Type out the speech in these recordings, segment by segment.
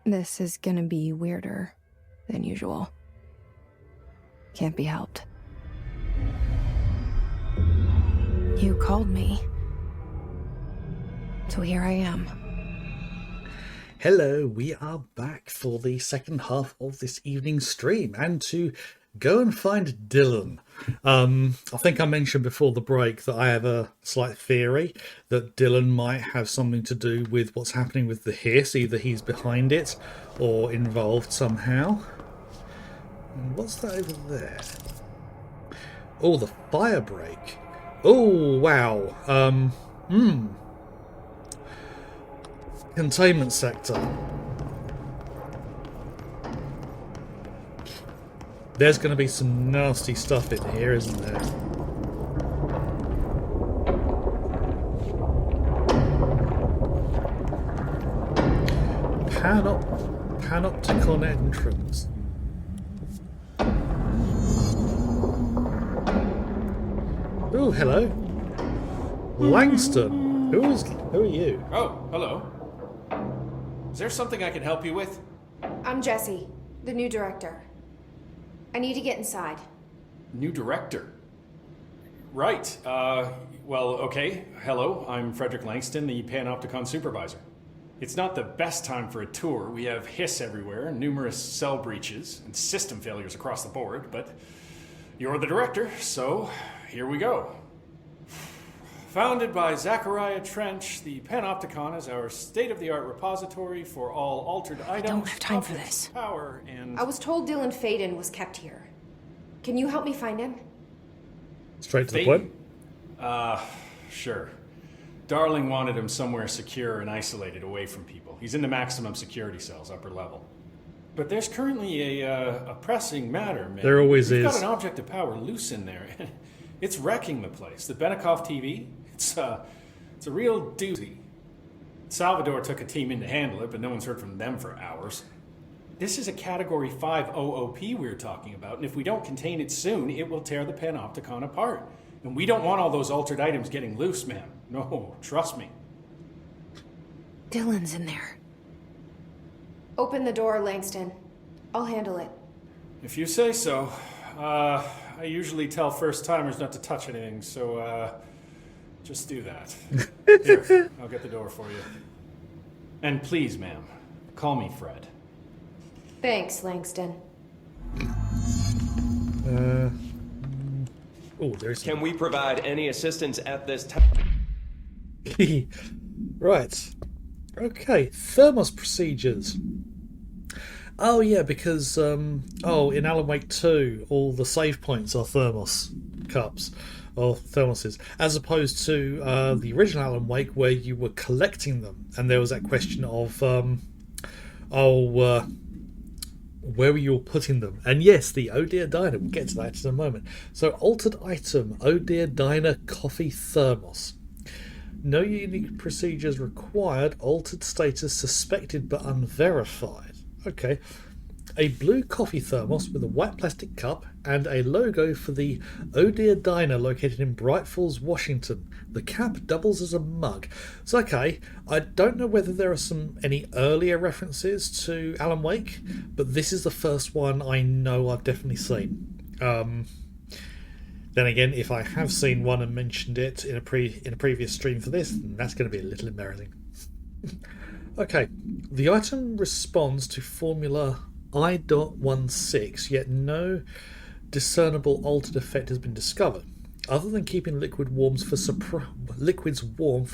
This is gonna be weirder than usual. Can't be helped. You called me. So here I am. Hello, we are back for the second half of this evening's stream and to go and find Dylan. I think I mentioned before the break that I have a slight theory that Dylan might have something to do with what's happening with the hiss. Either he's behind it or involved somehow. And what's that over there? Oh, the fire break. Oh, wow. Containment sector. There's going to be some nasty stuff in here, isn't there? Panopticon entrance. Oh, hello. Langston. Who are you? Oh, hello. Is there something I can help you with? I'm Jessie, the new director. I need to get inside. New director? Right. Well, okay. Hello, I'm Frederick Langston, the Panopticon supervisor. It's not the best time for a tour. We have hiss everywhere, numerous cell breaches, and system failures across the board, but you're the director, so here we go. Founded by Zachariah Trench, the Panopticon is our state-of-the-art repository for all altered items. I don't have time for this. Power and... I was told Dylan Faden was kept here. Can you help me find him? Straight to the point. Sure. Darling wanted him somewhere secure and isolated away from people. He's in the maximum security cells, upper level. But there's currently a pressing matter, man. There always We've is. got an object of power loose in there. It's wrecking the place. The Benikoff TV, it's a real doozy. Salvador took a team in to handle it, but no one's heard from them for hours. This is a Category 5 OOP we're talking about, and if we don't contain it soon, it will tear the Panopticon apart. And we don't want all those altered items getting loose, ma'am. No, trust me. Dylan's in there. Open the door, Langston. I'll handle it. If you say so. I usually tell first-timers not to touch anything, so, just do that. Here, I'll get the door for you. And please, ma'am, call me Fred. Thanks, Langston. Oh, there's... Can we provide any assistance at this time? Right. Okay, thermos procedures. Oh yeah, because in Alan Wake 2, all the save points are thermos cups or thermoses, as opposed to the original Alan Wake where you were collecting them, and there was that question of where were you putting them? And yes, the Oh Dear Diner. We'll get to that in a moment. So, altered item: Oh Dear Diner coffee thermos. No unique procedures required. Altered status suspected but unverified. Okay. A blue coffee thermos with a white plastic cup and a logo for the Oh Dear Diner located in Bright Falls, Washington. The cap doubles as a mug. So, okay, I don't know whether there are any earlier references to Alan Wake, but this is the first one I know I've definitely seen. Then again, if I have seen one and mentioned it in a previous stream for this, then that's going to be a little embarrassing. Okay, the item responds to Formula I.16, yet no discernible altered effect has been discovered, other than keeping liquids warm for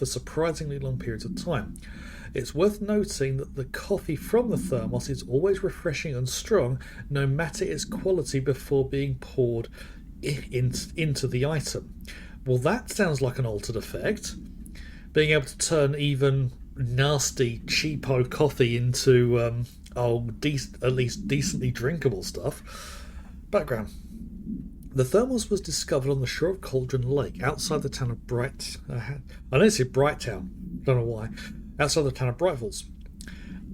surprisingly long periods of time. It's worth noting that the coffee from the thermos is always refreshing and strong, no matter its quality, before being poured into the item. Well, that sounds like an altered effect. Being able to turn even nasty, cheapo coffee into at least decently drinkable stuff. Background. The thermos was discovered on the shore of Cauldron Lake, outside the town of I don't say Brighttown, don't know why, outside the town of Bright Falls.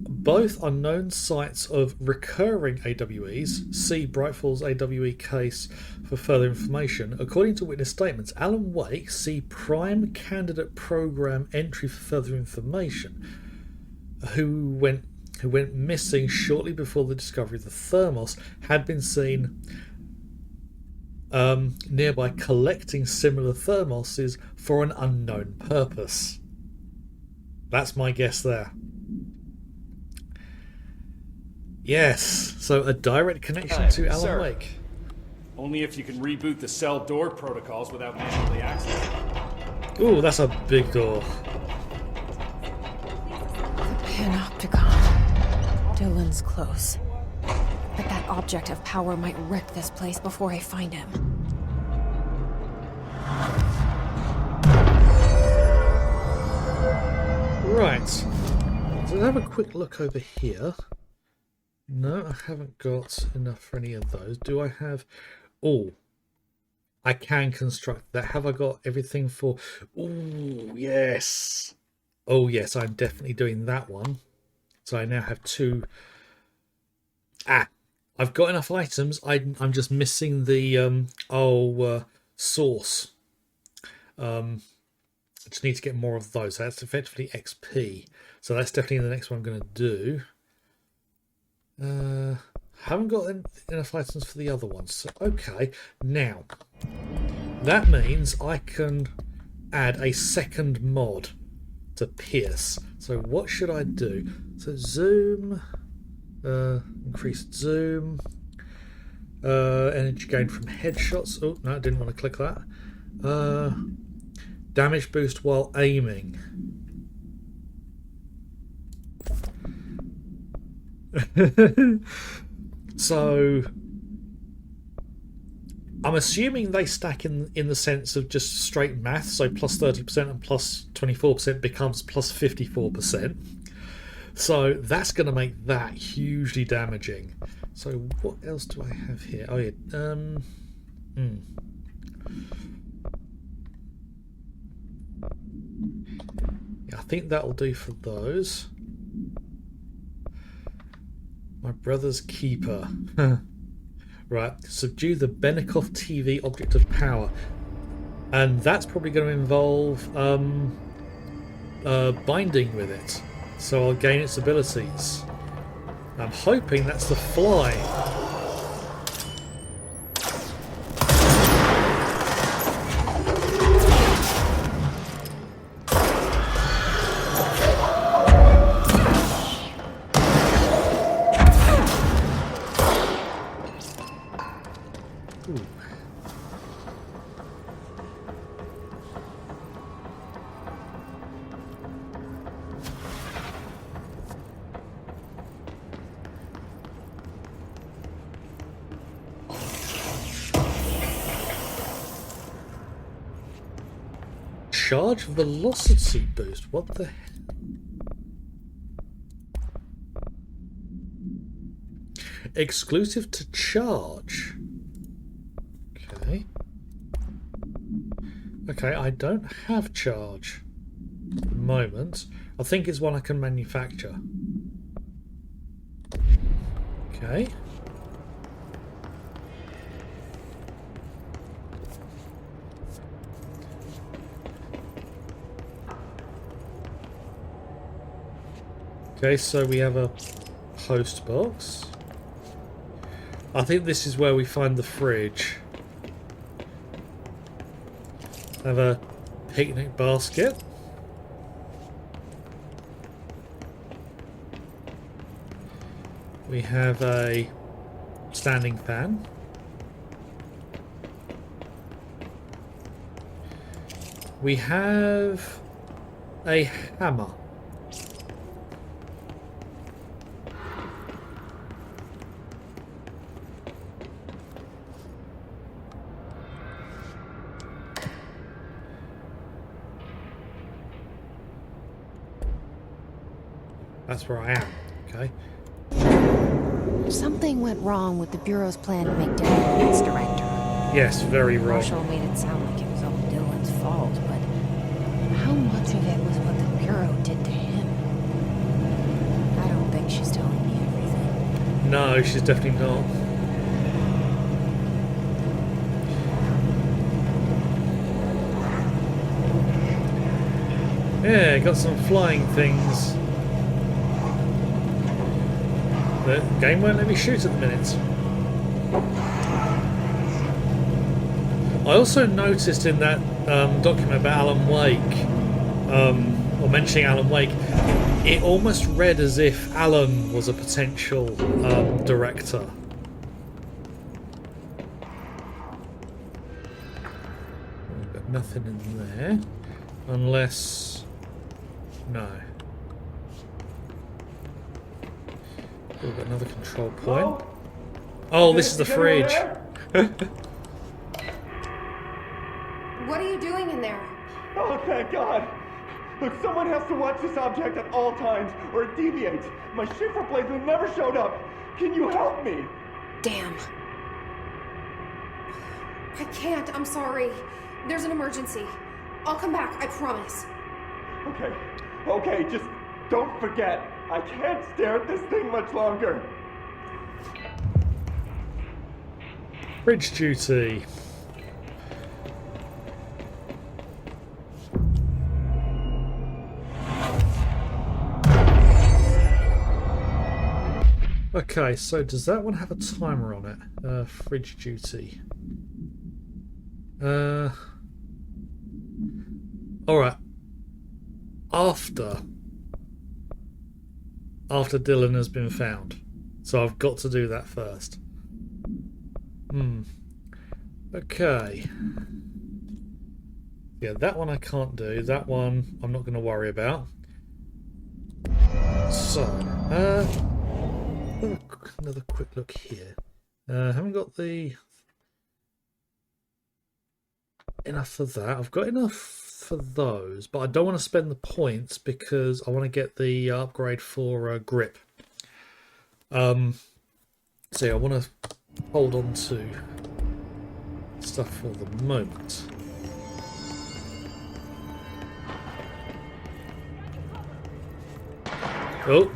Both are known sites of recurring AWEs. See Bright Falls AWE case for further information. According to witness statements, Alan Wake, see Prime Candidate Program entry for further information. Who went who went missing shortly before the discovery of the thermos, had been seen nearby collecting similar thermoses for an unknown purpose. That's my guess there. Yes, so a direct connection to Alan Sir. Wake. Only if you can reboot the cell door protocols without manually accessing. Ooh, that's a big door. The Panopticon. Dylan's close. But that object of power might wreck this place before I find him. Right. So let's have a quick look over here. No, I haven't got enough for any of those. Do I have... Oh, I can construct that. Have I got everything for... Oh, yes. Oh, yes, I'm definitely doing that one. So I now have 2... I've got enough items. I'm just missing the source. I just need to get more of those. So that's effectively XP. So that's definitely the next one I'm going to do. Haven't got enough items for the other ones. So, okay, now that means I can add a second mod to Pierce. So what should I do? So zoom, increased zoom, energy gain from headshots. Oh no, I didn't want to click that. Damage boost while aiming. So I'm assuming they stack in the sense of just straight math, so plus 30% and plus 24% becomes plus 54%. So that's going to make that hugely damaging. So what else do I have here? Oh yeah, yeah, I think that'll do for those. My brother's keeper. Right, subdue the Benikoff TV object of power. And that's probably going to involve binding with it. So I'll gain its abilities. I'm hoping that's the fly. Charge velocity boost. What the hell? Exclusive to charge. Okay. Okay, I don't have charge at the moment. I think it's one I can manufacture. Okay. Okay, so we have a post box. I think this is where we find the fridge. Have a picnic basket. We have a standing fan. We have a hammer. That's where I am, okay? Something went wrong with the Bureau's plan to make Dylan its director. Yes, very wrong. Marshall made it sound like it was all Dylan's fault, but how much of it was what the Bureau did to him? I don't think she's telling me everything. No, she's definitely not. Yeah, got some flying things. The game won't let me shoot at the minute. I also noticed in that document about Alan Wake, or mentioning Alan Wake, it almost read as if Alan was a potential director. We've got nothing in there, unless no. We've got another control point. Oh, this is the fridge. What are you doing in there? Oh, thank God! Look, someone has to watch this object at all times, or it deviates. My shifter blades have never showed up. Can you help me? Damn. I can't, I'm sorry. There's an emergency. I'll come back, I promise. Okay, just don't forget. I can't stare at this thing much longer. Bridge duty. Okay, so does that one have a timer on it? Fridge duty. Alright. After Dylan has been found. So I've got to do that first. Okay. Yeah, that one I can't do. That one I'm not going to worry about. So, another quick look here. Haven't got the enough for that. I've got enough for those, but I don't want to spend the points because I want to get the upgrade for grip. So yeah, I want to hold on to stuff for the moment. Oh.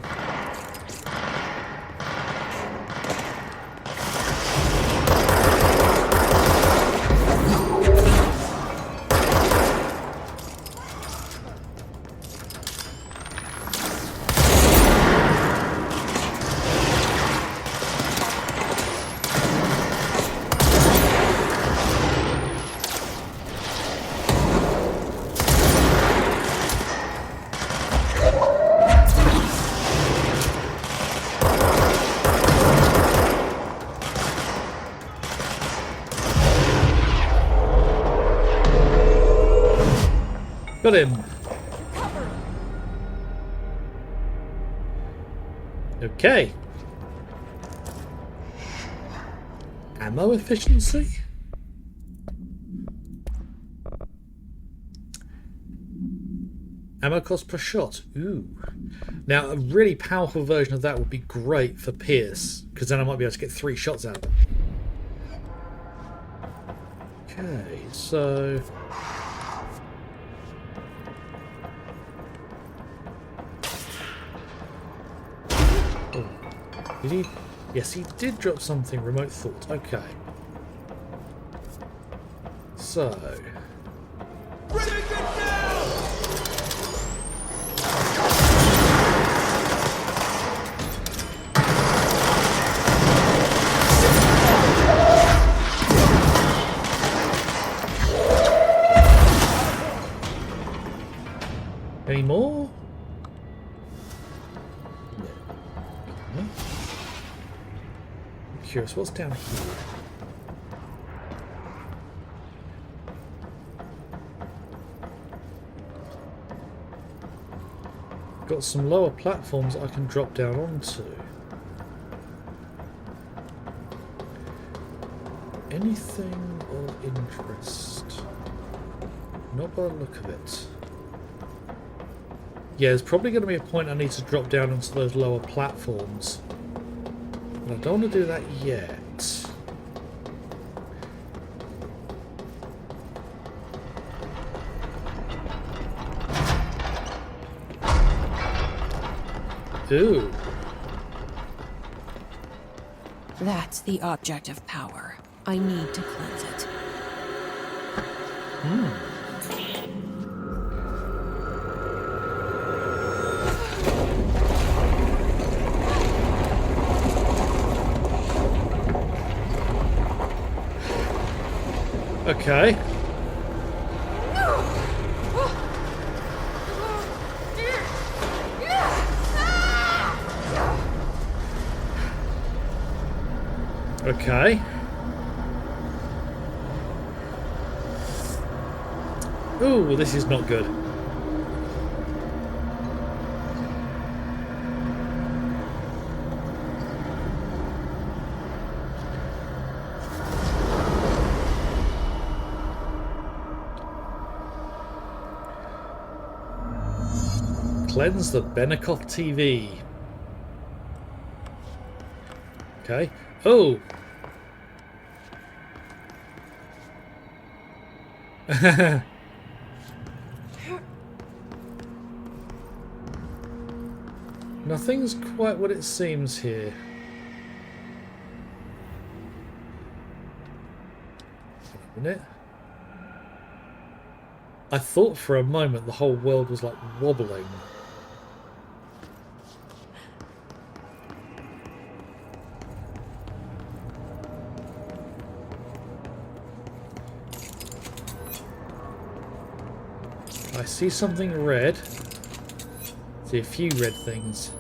Got him. Okay. Ammo efficiency? Ammo cost per shot. Ooh. Now, a really powerful version of that would be great for Pierce, because then I might be able to get 3 shots out of it. Okay, so... Did he? Yes, he did drop something. Remote thought. Okay. So. Any more? No. Curious, what's down here? Got some lower platforms I can drop down onto. Anything of interest? Not by the look of it. Yeah, there's probably going to be a point I need to drop down onto those lower platforms. But I don't want to do that yet. Ooh. That's the object of power. I need to cleanse it. Okay. Okay. Ooh, this is not good. Cleanse the Benikoff TV. Okay. Oh! Nothing's quite what it seems here. A minute. I thought for a moment the whole world was like wobbling. I see something red. See a few red things.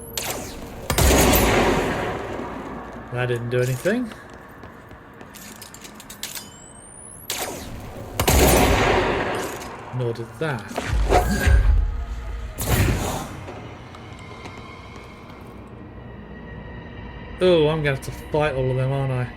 That didn't do anything. Nor did that. Oh, I'm gonna have to fight all of them, aren't I?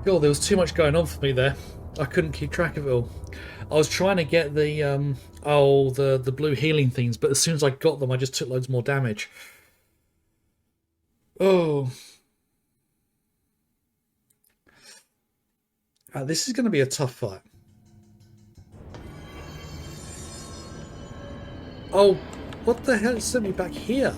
God, there was too much going on for me there. I couldn't keep track of it all. I was trying to get the the blue healing things, but as soon as I got them, I just took loads more damage. Oh, this is going to be a tough fight. Oh, what the hell sent me back here?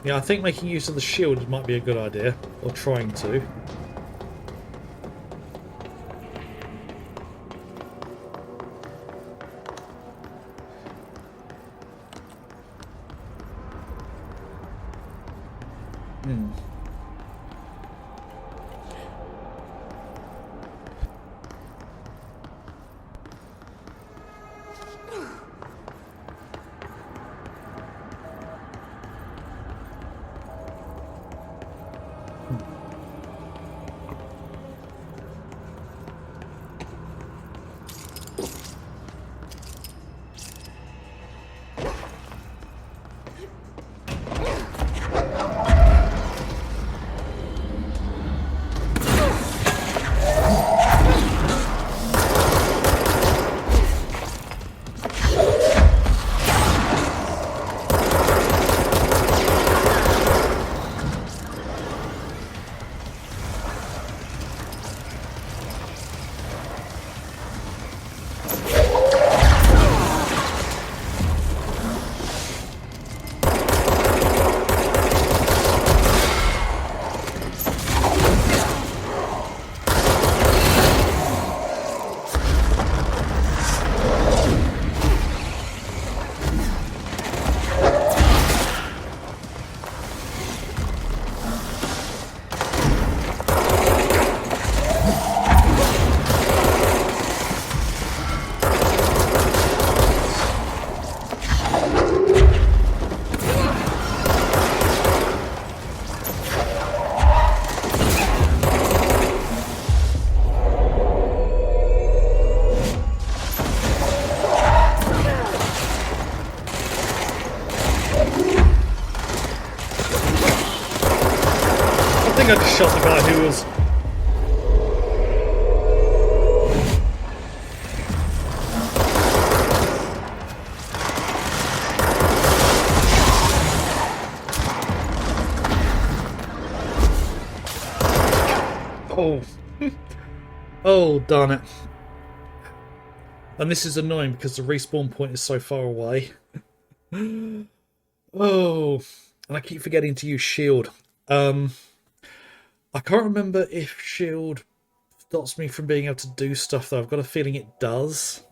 Yeah, I think making use of the shield might be a good idea, or trying to. think I just shot the guy who was... Oh. Oh, darn it. And this is annoying because the respawn point is so far away. Oh. And I keep forgetting to use shield. I can't remember if shield stops me from being able to do stuff, though. I've got a feeling it does.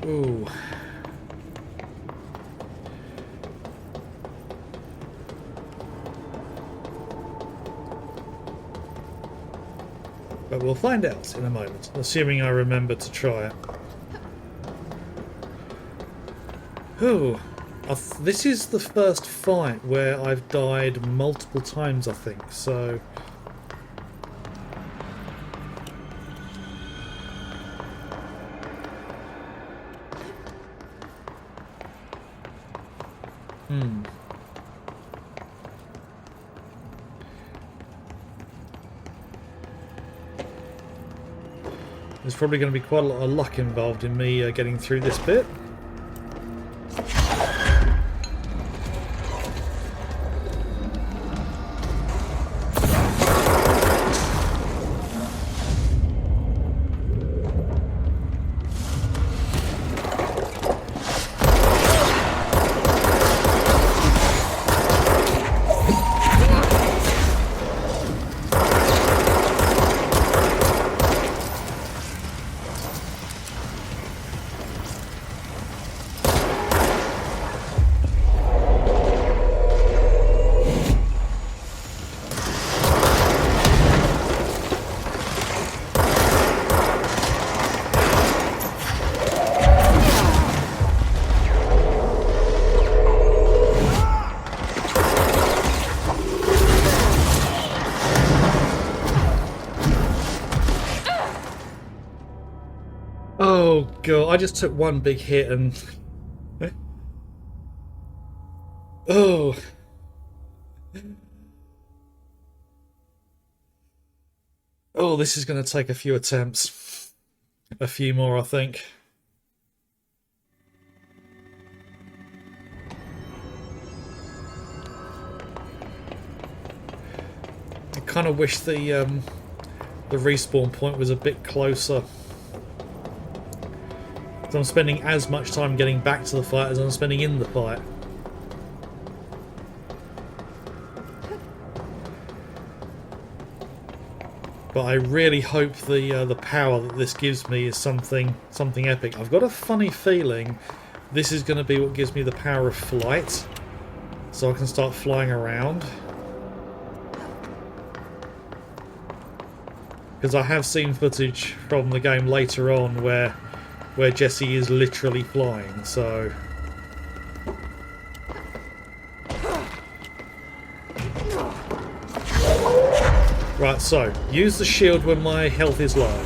Ooh. But we'll find out in a moment, assuming I remember to try it. Oh, this is the first fight where I've died multiple times, I think, so... There's probably going to be quite a lot of luck involved in me getting through this bit. Oh god, I just took one big hit and... Oh. Oh, this is going to take a few attempts. A few more, I think. I kind of wish the respawn point was a bit closer. So I'm spending as much time getting back to the fight as I'm spending in the fight. But I really hope the power that this gives me is something epic. I've got a funny feeling this is going to be what gives me the power of flight, so I can start flying around. Because I have seen footage from the game later on where Jesse is literally flying, so... Right, so, use the shield when my health is low.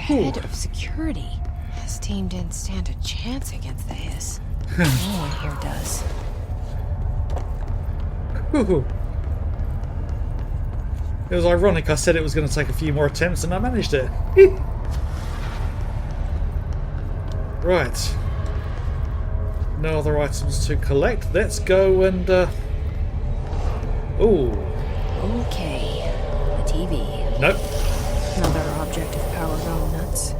head of security. His team didn't stand a chance against the Hiss. No one here does. Whew. It was ironic, I said it was going to take a few more attempts and I managed it. Right. No other items to collect. Let's go and... Ooh. Okay, the TV. Nope. Another object of power gone nuts.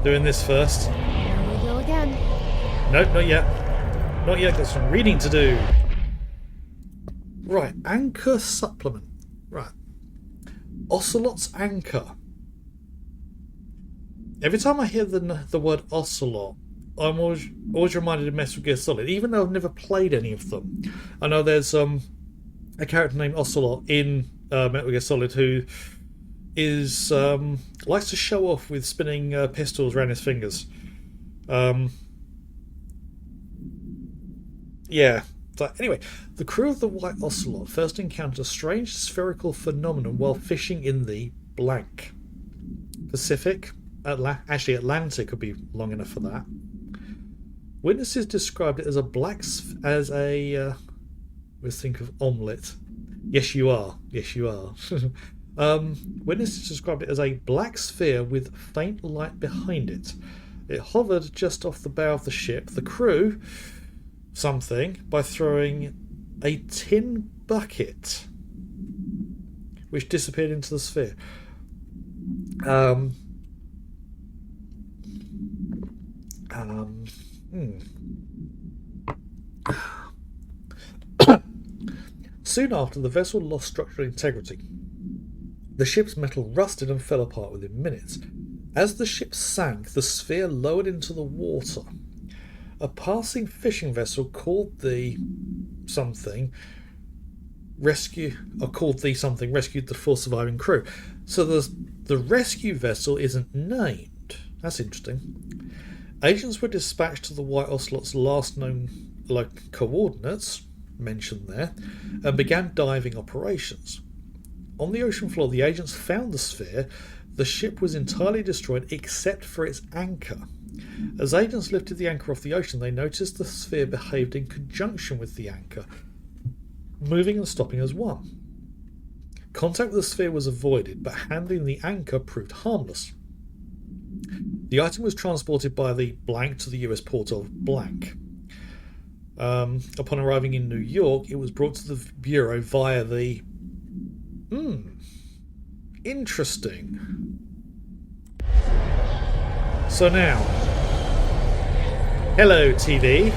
Doing this first. Here we go again. Nope, not yet. Not yet, got some reading to do. Right, anchor supplement. Right. Ocelot's anchor. Every time I hear the word Ocelot, I'm always reminded of Metal Gear Solid, even though I've never played any of them. I know there's a character named Ocelot in Metal Gear Solid who is likes to show off with spinning pistols around his fingers. Yeah. So anyway, the crew of the White Ocelot first encountered a strange spherical phenomenon while fishing in the blank Pacific. Actually, Atlantic could be long enough for that. Witnesses described it as a let's think of omelette. Yes, you are. Yes, you are. Witnesses described it as a black sphere with faint light behind it. It hovered just off the bow of the ship. The crew by throwing a tin bucket which disappeared into the sphere. Soon after, the vessel lost structural integrity. The ship's metal rusted and fell apart within minutes. As the ship sank, the sphere lowered into the water. A passing fishing vessel called the something rescued the 4 surviving crew. So the rescue vessel isn't named. That's interesting. Agents were dispatched to the White Ocelot's last known coordinates, mentioned there, and began diving operations. On the ocean floor, the agents found the sphere. The ship was entirely destroyed except for its anchor. As agents lifted the anchor off the ocean, they noticed the sphere behaved in conjunction with the anchor, moving and stopping as one. Contact with the sphere was avoided, but handling the anchor proved harmless. The item was transported by the blank to the US port of blank. Upon arriving in New York, it was brought to the Bureau via the... Interesting. So now... Hello, TV.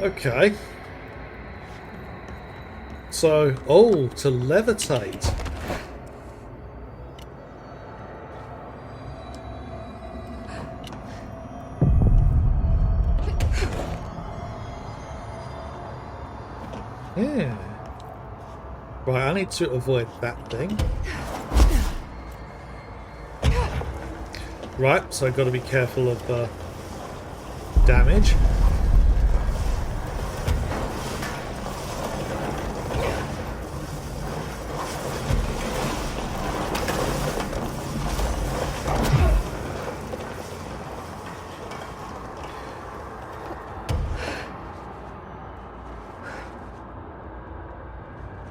Okay. So, to levitate. Yeah. Right, I need to avoid that thing. Right, so I've got to be careful of damage.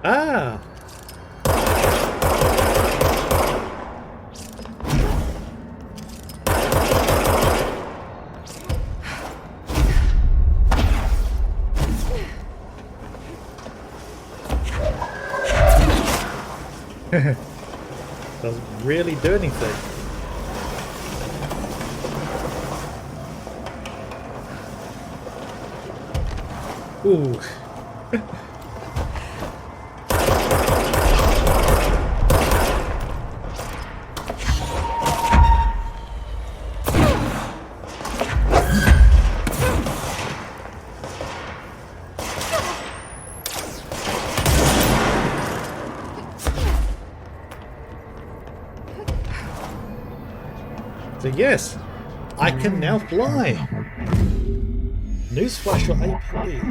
Ah! Doesn't really do anything. Ooh. So yes, I can now fly. Newsflash for APE.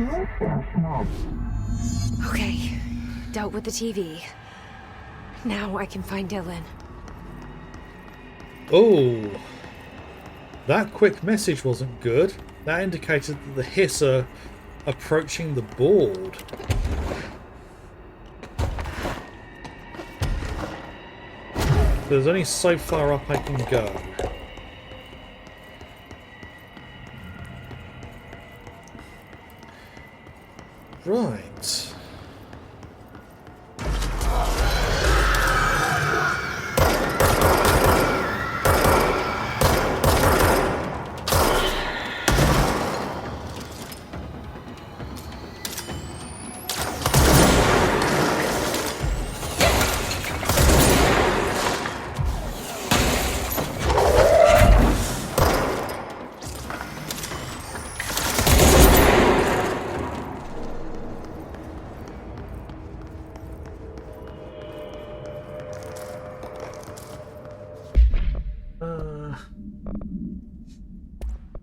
Okay, dealt with the TV. Now I can find Dylan. Oh, that quick message wasn't good. That indicated that the hiss are approaching the board. There's only so far up I can go. Right.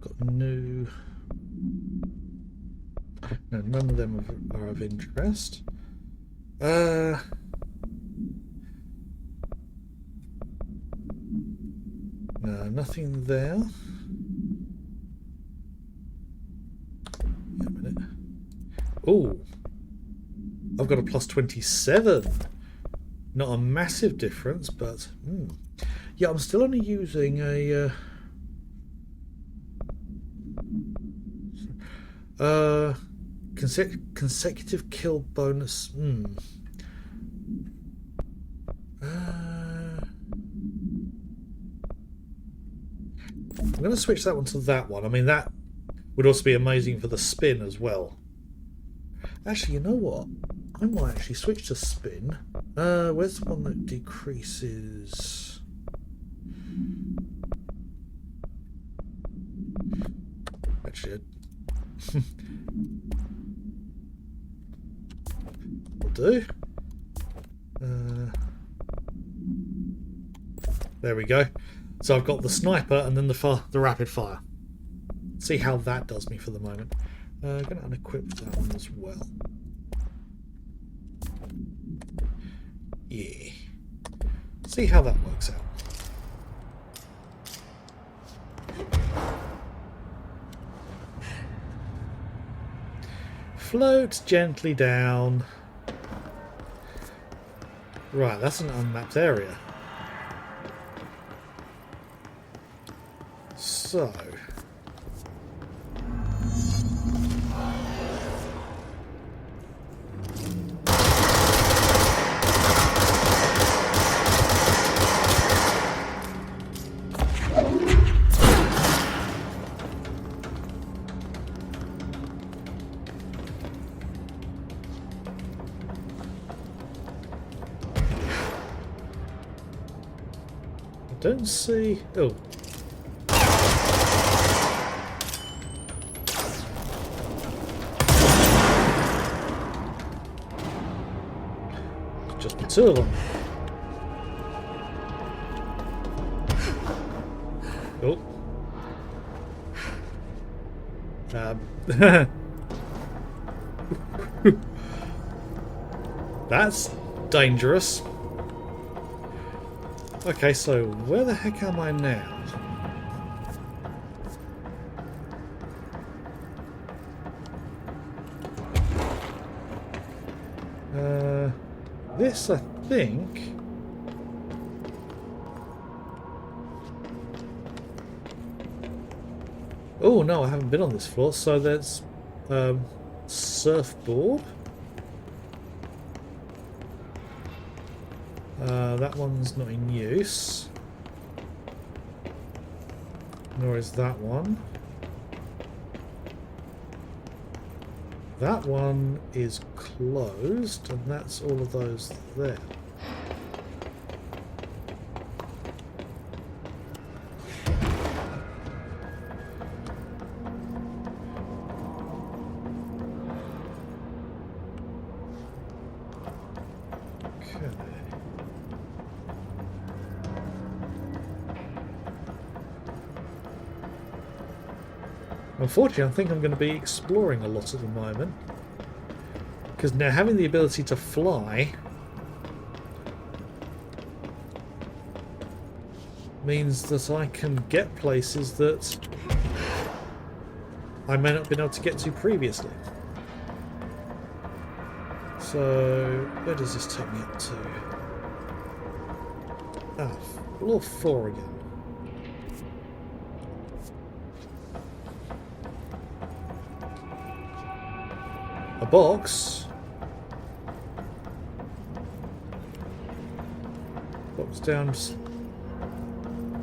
Got new. No, none of them are of interest. No, nothing there. Wait a minute. Oh, I've got a plus 27. Not a massive difference, but yeah, I'm still only using a consecutive kill bonus. I'm going to switch that one to that one. I mean, that would also be amazing for the spin as well. Actually, you know what? I might actually switch to spin. Where's the one that decreases? Actually, will do. There we go. So I've got the sniper and then the rapid fire. See how that does me for the moment. I'm going to unequip that one as well. Yeah. See how that works out. Float gently down. Right, that's an unmapped area. So... don't see... Oh. Just the two of them. Oh. That's dangerous. Okay, so where the heck am I now? This, I think... Oh, no, I haven't been on this floor, so there's surfboard. That one's not in use. Nor is that one. That one is closed, and that's all of those there. Unfortunately, I think I'm going to be exploring a lot at the moment. Because now having the ability to fly means that I can get places that I may not have been able to get to previously. So, where does this take me up to? Ah, floor 4 again. A box? Box down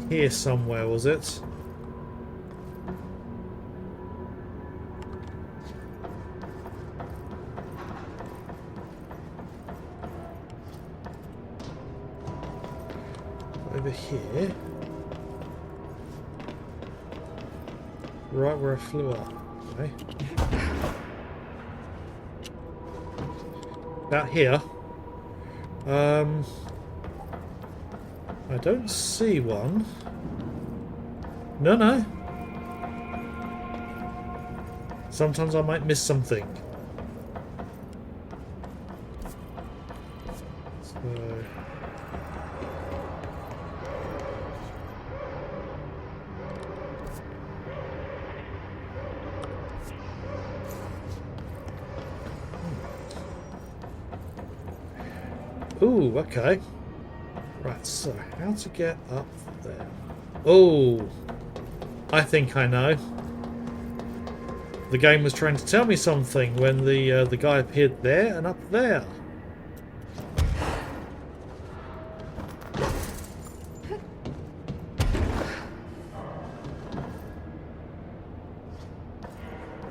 here somewhere, was it? Over here. Right where I flew up. Okay. About here. I don't see one. No. Sometimes I might miss something. So... Ooh, okay. Right, so how to get up there? Oh, I think I know. The game was trying to tell me something when the guy appeared there and up there.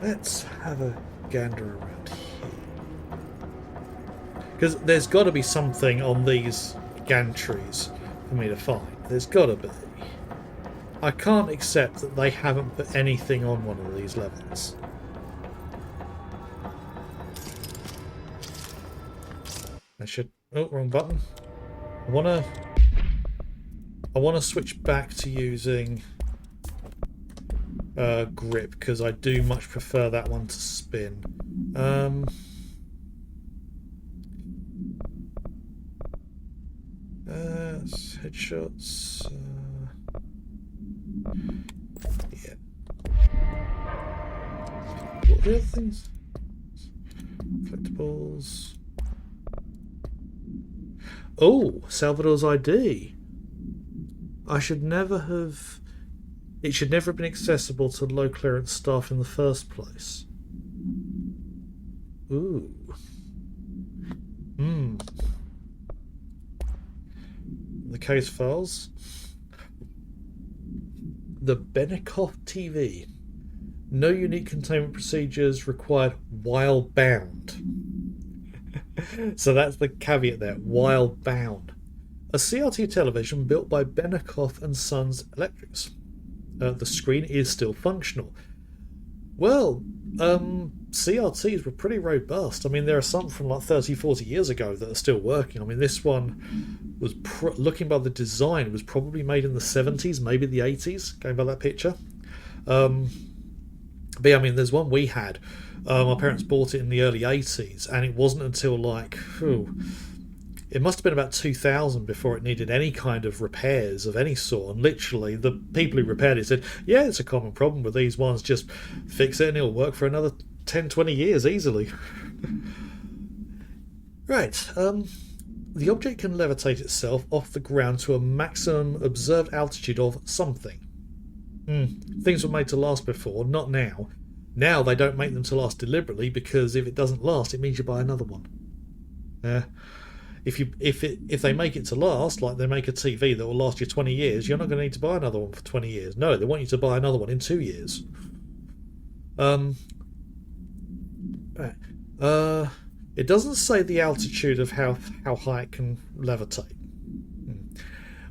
Let's have a gander around here. Because there's got to be something on these gantries for me to find. There's got to be. I can't accept that they haven't put anything on one of these levels. I should... Oh, wrong button. I wanna switch back to using grip, because I do much prefer that one to spin. Headshots. Yeah. What are the other things? Collectibles. Oh, Salvador's ID. I should never have... It should never have been accessible to low clearance staff in the first place. Ooh. The case files. The Benikoff TV. No unique containment procedures required while bound. So that's the caveat there, while bound. A CRT television built by Benikoff and Sons Electrics. The screen is still functional. Well, CRTs were pretty robust. I mean, there are some from like 30, 40 years ago that are still working. I mean, this one was, looking by the design, it was probably made in the 70s, maybe the 80s, going by that picture. But yeah, I mean, there's one we had. My parents bought it in the early 80s, and it wasn't until like... it must have been about 2000 before it needed any kind of repairs of any sort. And literally, the people who repaired it said, yeah, it's a common problem with these ones. Just fix it and it'll work for another 10, 20 years easily. Right. The object can levitate itself off the ground to a maximum observed altitude of something. Things were made to last before, not now. Now they don't make them to last deliberately, because if it doesn't last, it means you buy another one. If they make it to last, like they make a TV that will last you 20 years, you're not going to need to buy another one for 20 years. No, they want you to buy another one in 2 years. It doesn't say the altitude of how high it can levitate.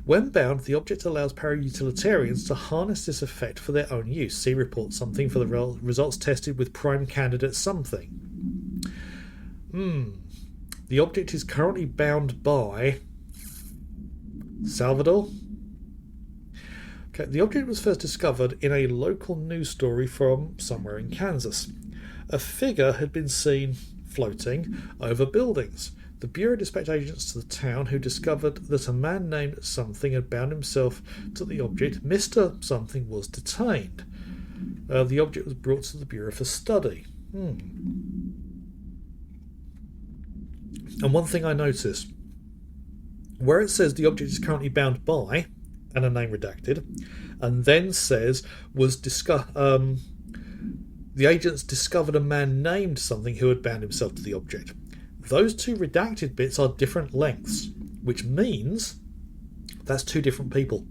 When bound, the object allows para-utilitarians to harness this effect for their own use. See report something for the results tested with prime candidate something. The object is currently bound by Salvador. Okay, the object was first discovered in a local news story from somewhere in Kansas. A figure had been seen floating over buildings. The Bureau dispatched agents to the town who discovered that a man named Something had bound himself to the object. Mr. Something was detained. The object was brought to the Bureau for study. And one thing I noticed, where it says the object is currently bound by, and a name redacted, and then says the agents discovered a man named Something who had bound himself to the object. Those two redacted bits are different lengths, which means that's two different people.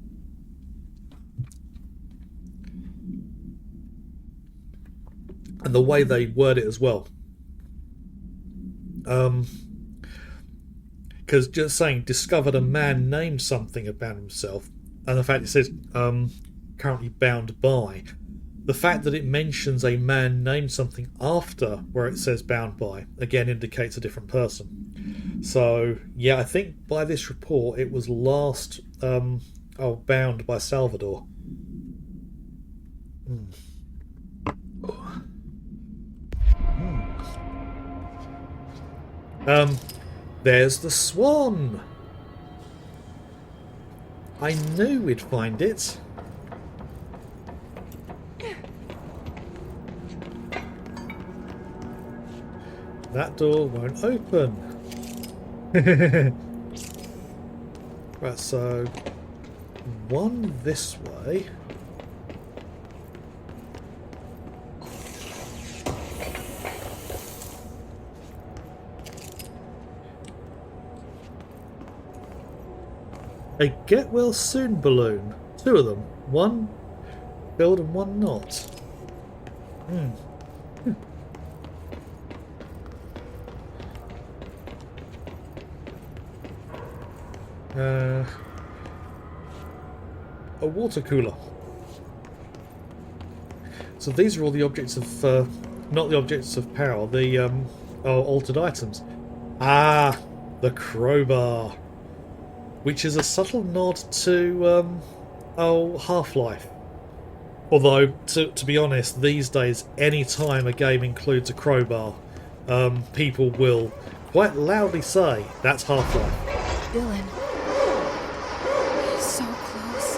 And the way they word it as well. Because just saying discovered a man named Something had bound himself, and the fact it says currently bound by, the fact that it mentions a man named Something after where it says bound by again indicates a different person. So yeah, I think by this report it was last bound by Salvador. There's the swan. I knew we'd find it. That door won't open. Right, so one this way. A get well soon balloon. Two of them. One filled and one not. A water cooler. So these are all the objects of, not the objects of power, the altered items. Ah, the crowbar. Which is a subtle nod to Half-Life. Although, to be honest, these days, any time a game includes a crowbar, people will quite loudly say, that's Half-Life. Dylan. He's so close.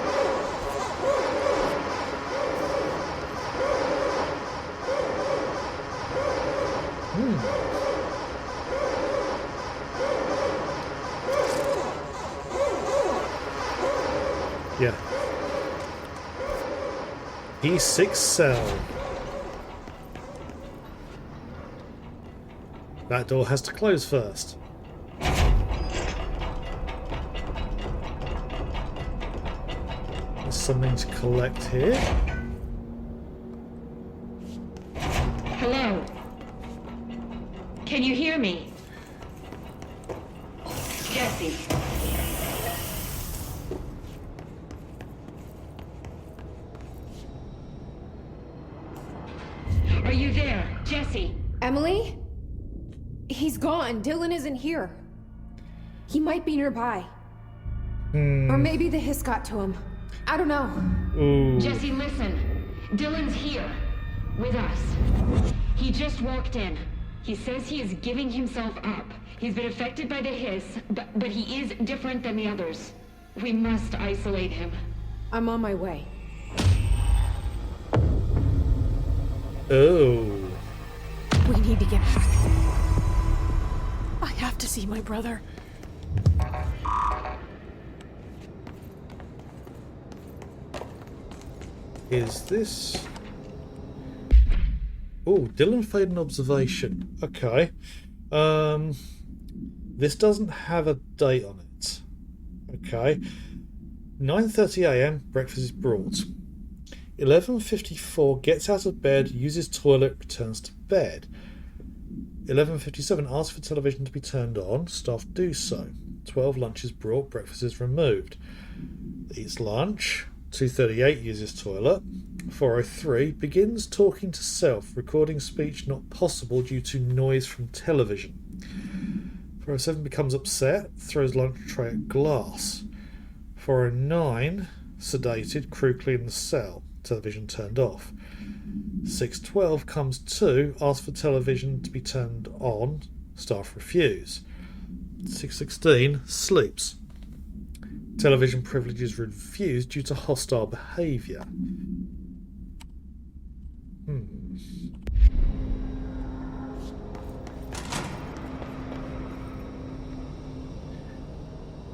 Yeah. E6 cell. That door has to close first. There's something to collect here. Hello? Can you hear me? Jesse. Are you there, Jesse? Emily? He's gone. Dylan isn't here. He might be nearby. Or maybe the hiss got to him. I don't know. Ooh. Jesse, listen. Dylan's here. With us. He just walked in. He says he is giving himself up. He's been affected by the hiss, but he is different than the others. We must isolate him. I'm on my way. Oh. We need to get back. I have to see my brother. Is this... Oh, Dylan failed an observation. Okay. This doesn't have a date on it. Okay. 9:30 a.m. breakfast is brought. 11:54 gets out of bed, uses toilet, returns to bed. 11:57 asks for television to be turned on. Staff do so. 12 lunch is brought, breakfast is removed. Eats lunch. 2:38 uses toilet. 4:03 begins talking to self, recording speech not possible due to noise from television. 4:07 becomes upset, throws lunch tray at glass. 4:09 sedated, crew clean the cell, television turned off. 612 comes to, asks for television to be turned on, staff refuse. 616 sleeps. Television privileges refused due to hostile behaviour.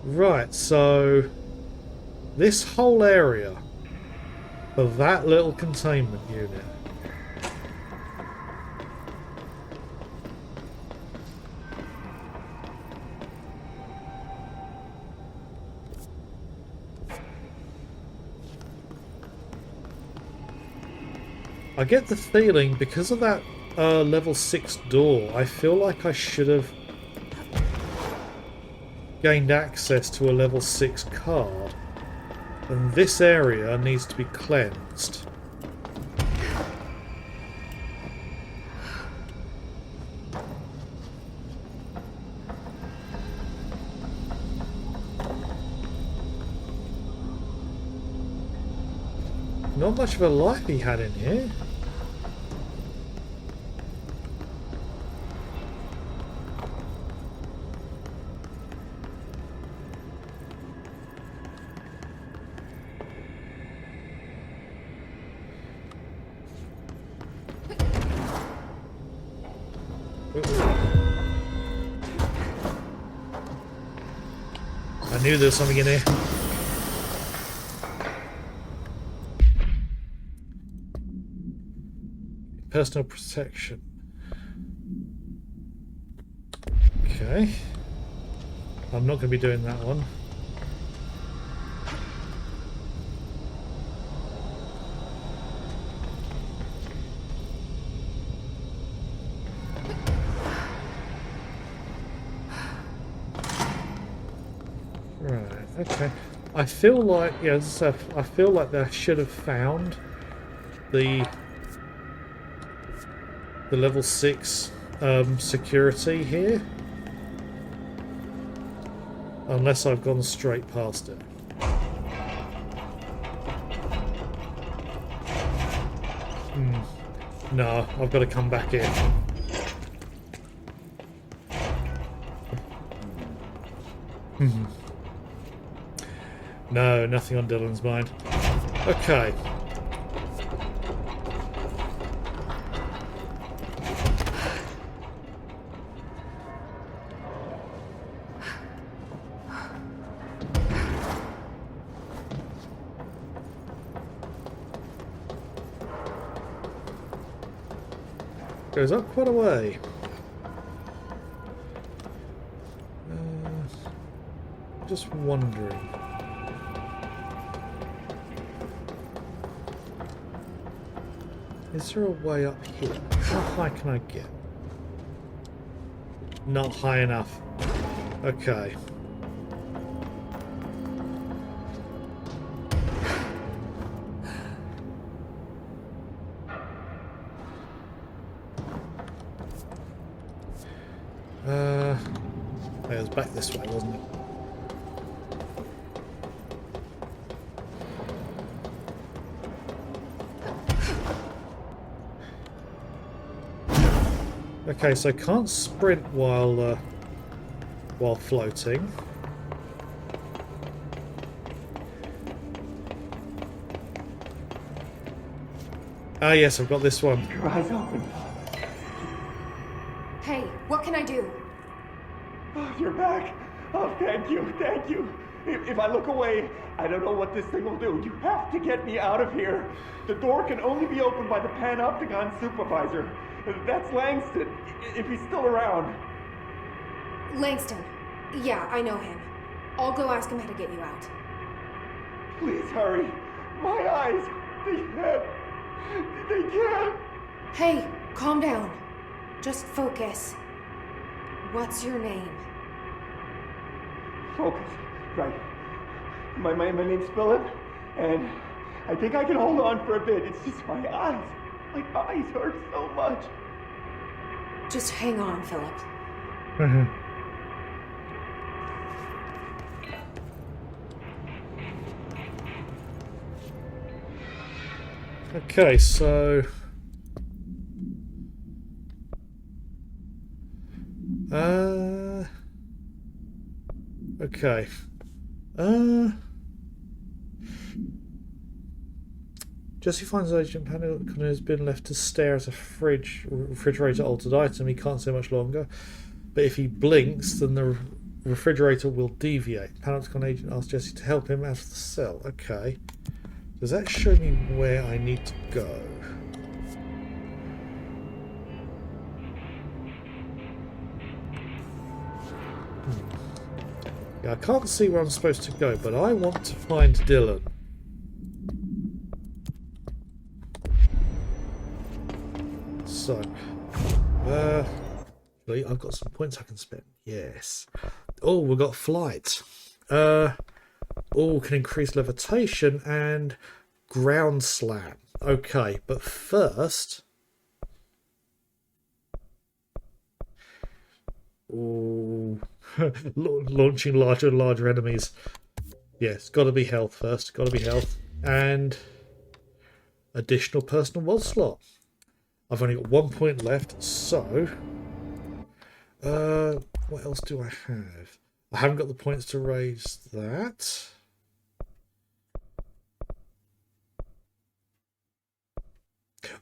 Right, so this whole area of that little containment unit. I get the feeling, because of that level 6 door, I feel like I should have gained access to a level 6 card. And this area needs to be cleansed. Not much of a life he had in here. I knew there was something in here. Personal protection. Okay. I'm not going to be doing that one. Right, okay. I feel like, yeah, as I said, I feel like they should have found the level 6 security here. Unless I've gone straight past it. No, I've got to come back in. No, nothing on Dylan's mind. Okay. Goes up quite a way. Just wondering. Is there a way up here? How high can I get? Not high enough. Okay. It was back this way, wasn't it? Okay, so I can't sprint while floating. Ah, yes, I've got this one. Your eyes open. Hey, what can I do? Oh, you're back. Oh, thank you, thank you. If I look away, I don't know what this thing will do. You have to get me out of here. The door can only be opened by the Panopticon supervisor. That's Langston, if he's still around. Langston. Yeah, I know him. I'll go ask him how to get you out. Please hurry. My eyes, they can't. Hey, calm down. Just focus. What's your name? Focus. Right. My name's Philip, and I think I can hold on for a bit. It's just my eyes. My eyes hurt so much. Just hang on, Philip. Okay, so... Okay. Jesse finds Agent Panic has been left to stare at a refrigerator altered item. He can't say much longer. But if he blinks, then the refrigerator will deviate. Panopticon agent asks Jesse to help him out of the cell. Okay. Does that show me where I need to go? Yeah, I can't see where I'm supposed to go, but I want to find Dylan. So, I've got some points I can spend. Yes. Oh, we've got flight. Can increase levitation and ground slam. Okay, but first... launching larger and larger enemies. Yes, got to be health first. Got to be health. And additional personal mod slot. I've only got 1 point left, so... what else do I have? I haven't got the points to raise that.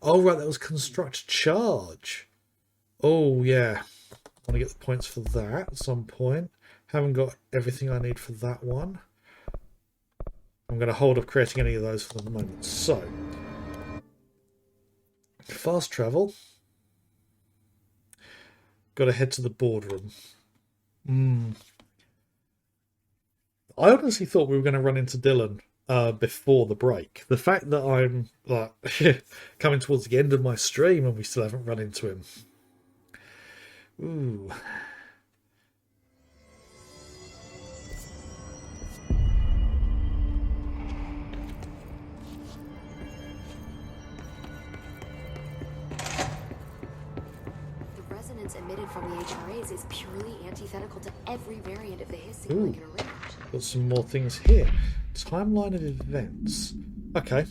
Oh, right, that was construct charge. Oh, yeah. I want to get the points for that at some point. Haven't got everything I need for that one. I'm going to hold off creating any of those for the moment. So, fast travel. Got to head to the boardroom. I honestly thought we were going to run into Dylan before the break. The fact that I'm like coming towards the end of my stream and we still haven't run into him. Ooh. Emitted from the HRAs is purely antithetical to every variant of the Hiss signaling around. Got some more things here. Timeline of events. Okay.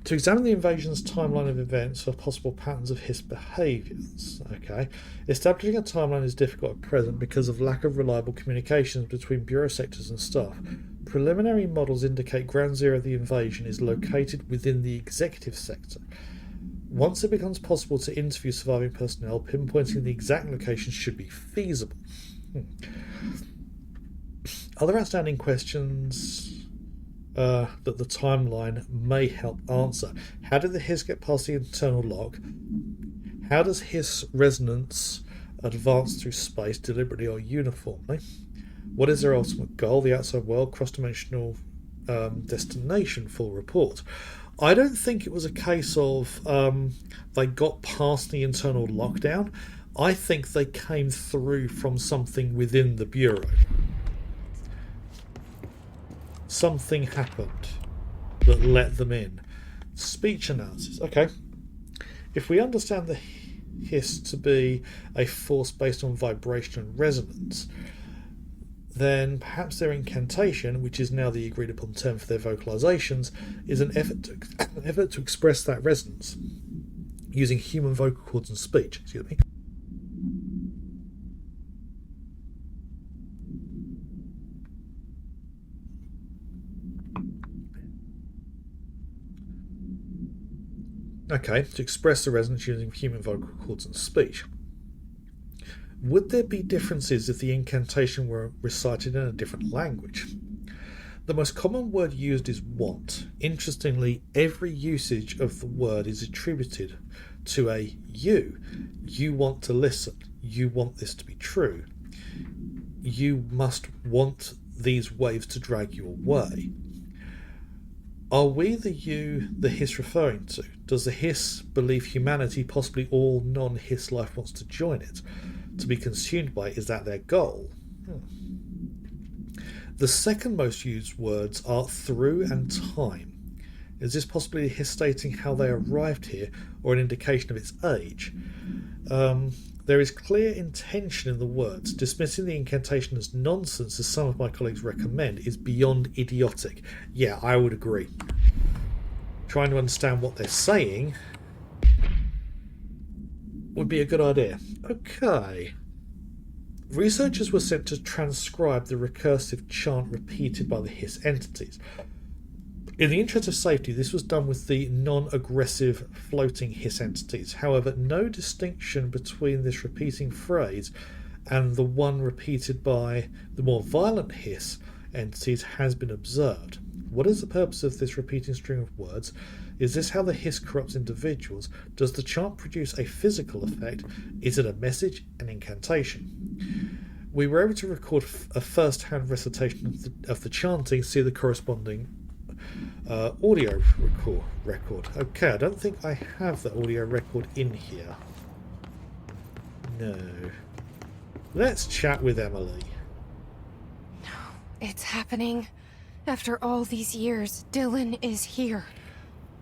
To examine the invasion's timeline of events for possible patterns of Hiss behaviours. Okay. Establishing a timeline is difficult at present because of lack of reliable communications between Bureau sectors and staff. Preliminary models indicate Ground Zero of the invasion is located within the executive sector. Once it becomes possible to interview surviving personnel, pinpointing the exact location should be feasible. Other outstanding questions that the timeline may help answer. How did the Hiss get past the internal lock? How does Hiss resonance advance through space deliberately or uniformly? What is their ultimate goal? The outside world, cross-dimensional destination, full report. I don't think it was a case of they got past the internal lockdown. I think they came through from something within the Bureau. Something happened that let them in. Speech analysis. Okay. If we understand the Hiss to be a force based on vibration and resonance, then perhaps their incantation, which is now the agreed upon term for their vocalizations, is an effort to express that resonance using human vocal cords and speech. Excuse me. Okay, to express the resonance using human vocal cords and speech. Would there be differences if the incantation were recited in a different language? The most common word used is want. Interestingly, every usage of the word is attributed to a you. You want to listen. You want this to be true. You must want these waves to drag you away. Are we the you the Hiss referring to? Does the Hiss believe humanity, possibly all non-Hiss life, wants to join it? To be consumed by it, is that their goal? The second most used words are through and time. Is this possibly a Hiss stating how they arrived here, or an indication of its age? There is clear intention in the words. Dismissing the incantation as nonsense, as some of my colleagues recommend, is beyond idiotic. Yeah, I would agree. trying to understand what they're saying would be a good idea. Okay. Researchers were sent to transcribe the recursive chant repeated by the Hiss entities. In the interest of safety, this was done with the non-aggressive floating Hiss entities. However, no distinction between this repeating phrase and the one repeated by the more violent Hiss entities has been observed. What is the purpose of this repeating string of words? Is this how the Hiss corrupts individuals? Does the chant produce a physical effect? Is it a message, an incantation? We were able to record a first-hand recitation of the chanting, see the corresponding audio record. Okay, I don't think I have the audio record in here. No. Let's chat with Emily. It's happening. After all these years, Dylan is here.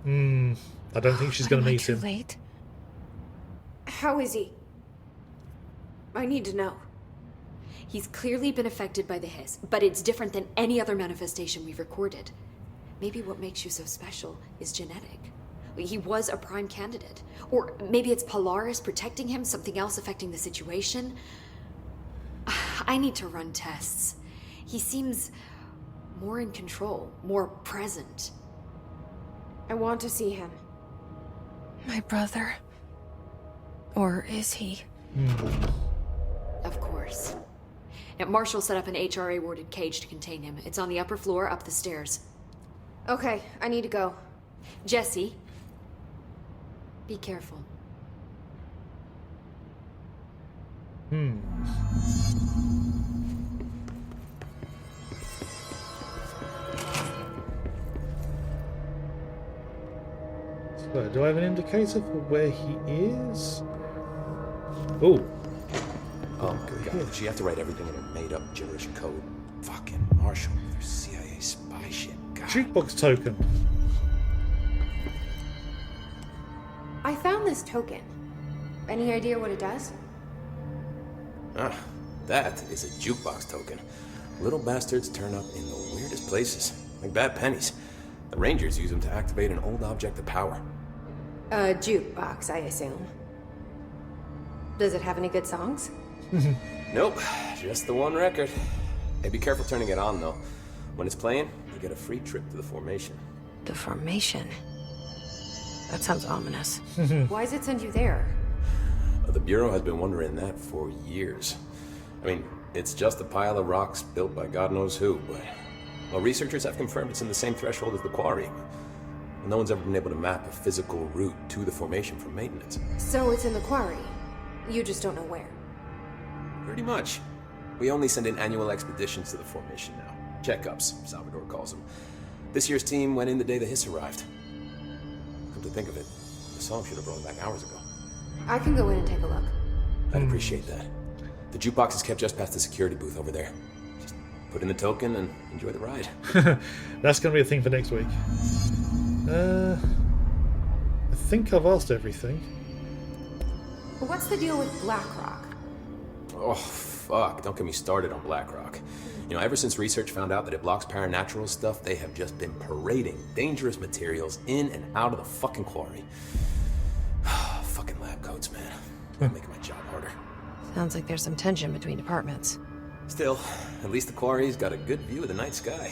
I don't think she's going to meet too him. Late? How is he? I need to know. He's clearly been affected by the Hiss, but it's different than any other manifestation we've recorded. Maybe what makes you so special is genetic. He was a prime candidate. Or maybe it's Polaris protecting him, something else affecting the situation. I need to run tests. He seems more in control, more present. I want to see him. My brother. Or is he? Of course. Now, Marshall set up an HRA-warded cage to contain him. It's on the upper floor, up the stairs. Okay, I need to go. Jesse, be careful. So, do I have an indicator for where he is? Oh, Oh, good God. Did she have to write everything in a made-up gibberish code? Fucking Marshall with her CIA spy shit. God. jukebox token. I found this token. Any idea what it does? Ah, that is a jukebox token. Little bastards turn up in the weirdest places, like bad pennies. The Rangers use them to activate an old object of power. A jukebox, I assume. Does it have any good songs? Nope, just the one record. Hey, be careful turning it on, though. When it's playing, you get a free trip to the formation. The formation? That sounds ominous. Why does it send you there? The Bureau has been wondering that for years. I mean, it's just a pile of rocks built by God knows who, but... Well, researchers have confirmed it's in the same threshold as the quarry. No one's ever been able to map a physical route to the formation for maintenance. So it's in the quarry. You just don't know where. Pretty much. We only send in annual expeditions to the formation now. Checkups, Salvador calls them. This year's team went in the day the Hiss arrived. Come to think of it, the song should have brought back hours ago. I can go in and take a look. I'd appreciate that. The jukebox is kept just past the security booth over there. Just put in the token and enjoy the ride. That's going to be a thing for next week. I think I've asked everything. What's the deal with BlackRock? Oh, fuck. Don't get me started on BlackRock. You know, ever since research found out that it blocks paranatural stuff, they have just been parading dangerous materials in and out of the fucking quarry. Fucking lab coats, man. Making my job harder. Sounds like there's some tension between departments. Still, at least the quarry's got a good view of the night sky.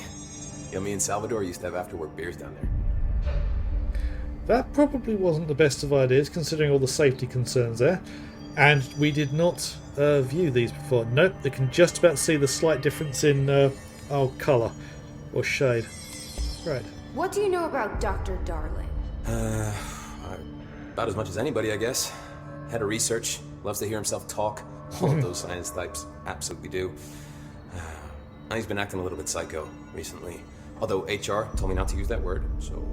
You know, me and Salvador used to have after-work beers down there. That probably wasn't the best of ideas, considering all the safety concerns there. And we did not view these before. Nope, they can just about see the slight difference in colour or shade. Right. What do you know about Dr. Darling? About as much as anybody, I guess. Head of research, loves to hear himself talk. All of those science types absolutely do. He's been acting a little bit psycho recently. Although HR told me not to use that word, so...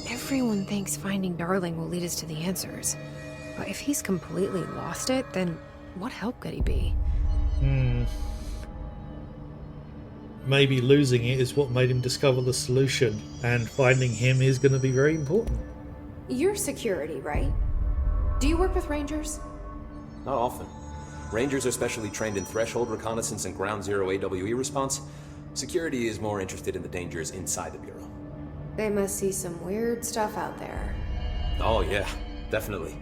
Everyone thinks finding Darling will lead us to the answers. But if he's completely lost it, then what help could he be? Maybe losing it is what made him discover the solution, and finding him is going to be very important. You're security, right? Do you work with Rangers? Not often. Rangers are specially trained in threshold reconnaissance and ground zero AWE response. Security is more interested in the dangers inside the Bureau. They must see some weird stuff out there. Oh, yeah, definitely.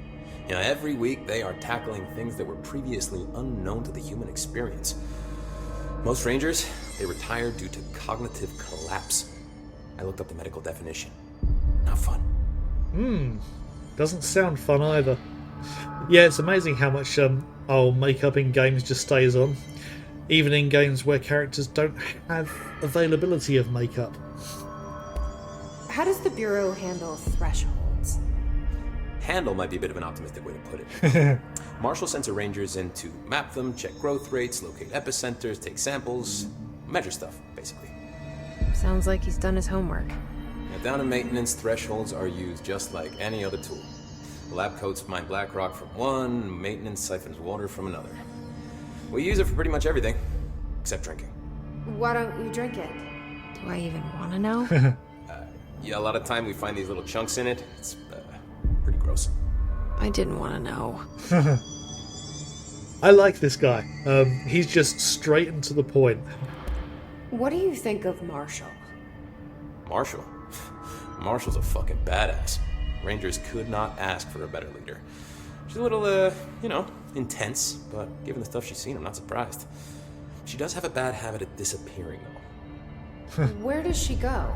You know, every week they are tackling things that were previously unknown to the human experience. Most Rangers, they retire due to cognitive collapse. I looked up the medical definition. Not fun. Doesn't sound fun either. Yeah, it's amazing how much makeup in games just stays on. Even in games where characters don't have availability of makeup. How does the Bureau handle thresholds? Handle might be a bit of an optimistic way to put it. Marshall sends her Rangers in to map them, check growth rates, locate epicenters, take samples, measure stuff, basically. Sounds like he's done his homework. Now, down in maintenance, thresholds are used just like any other tool. The lab coats mine black rock from one, maintenance siphons water from another. We use it for pretty much everything, except drinking. Why don't you drink it? Do I even want to know? Yeah, a lot of time we find these little chunks in it. It's pretty gross. I didn't want to know. I like this guy. He's just straight and to the point. What do you think of Marshall? Marshall? Marshall's a fucking badass. Rangers could not ask for a better leader. She's a little, intense, but given the stuff she's seen, I'm not surprised. She does have a bad habit of disappearing, though. Where does she go?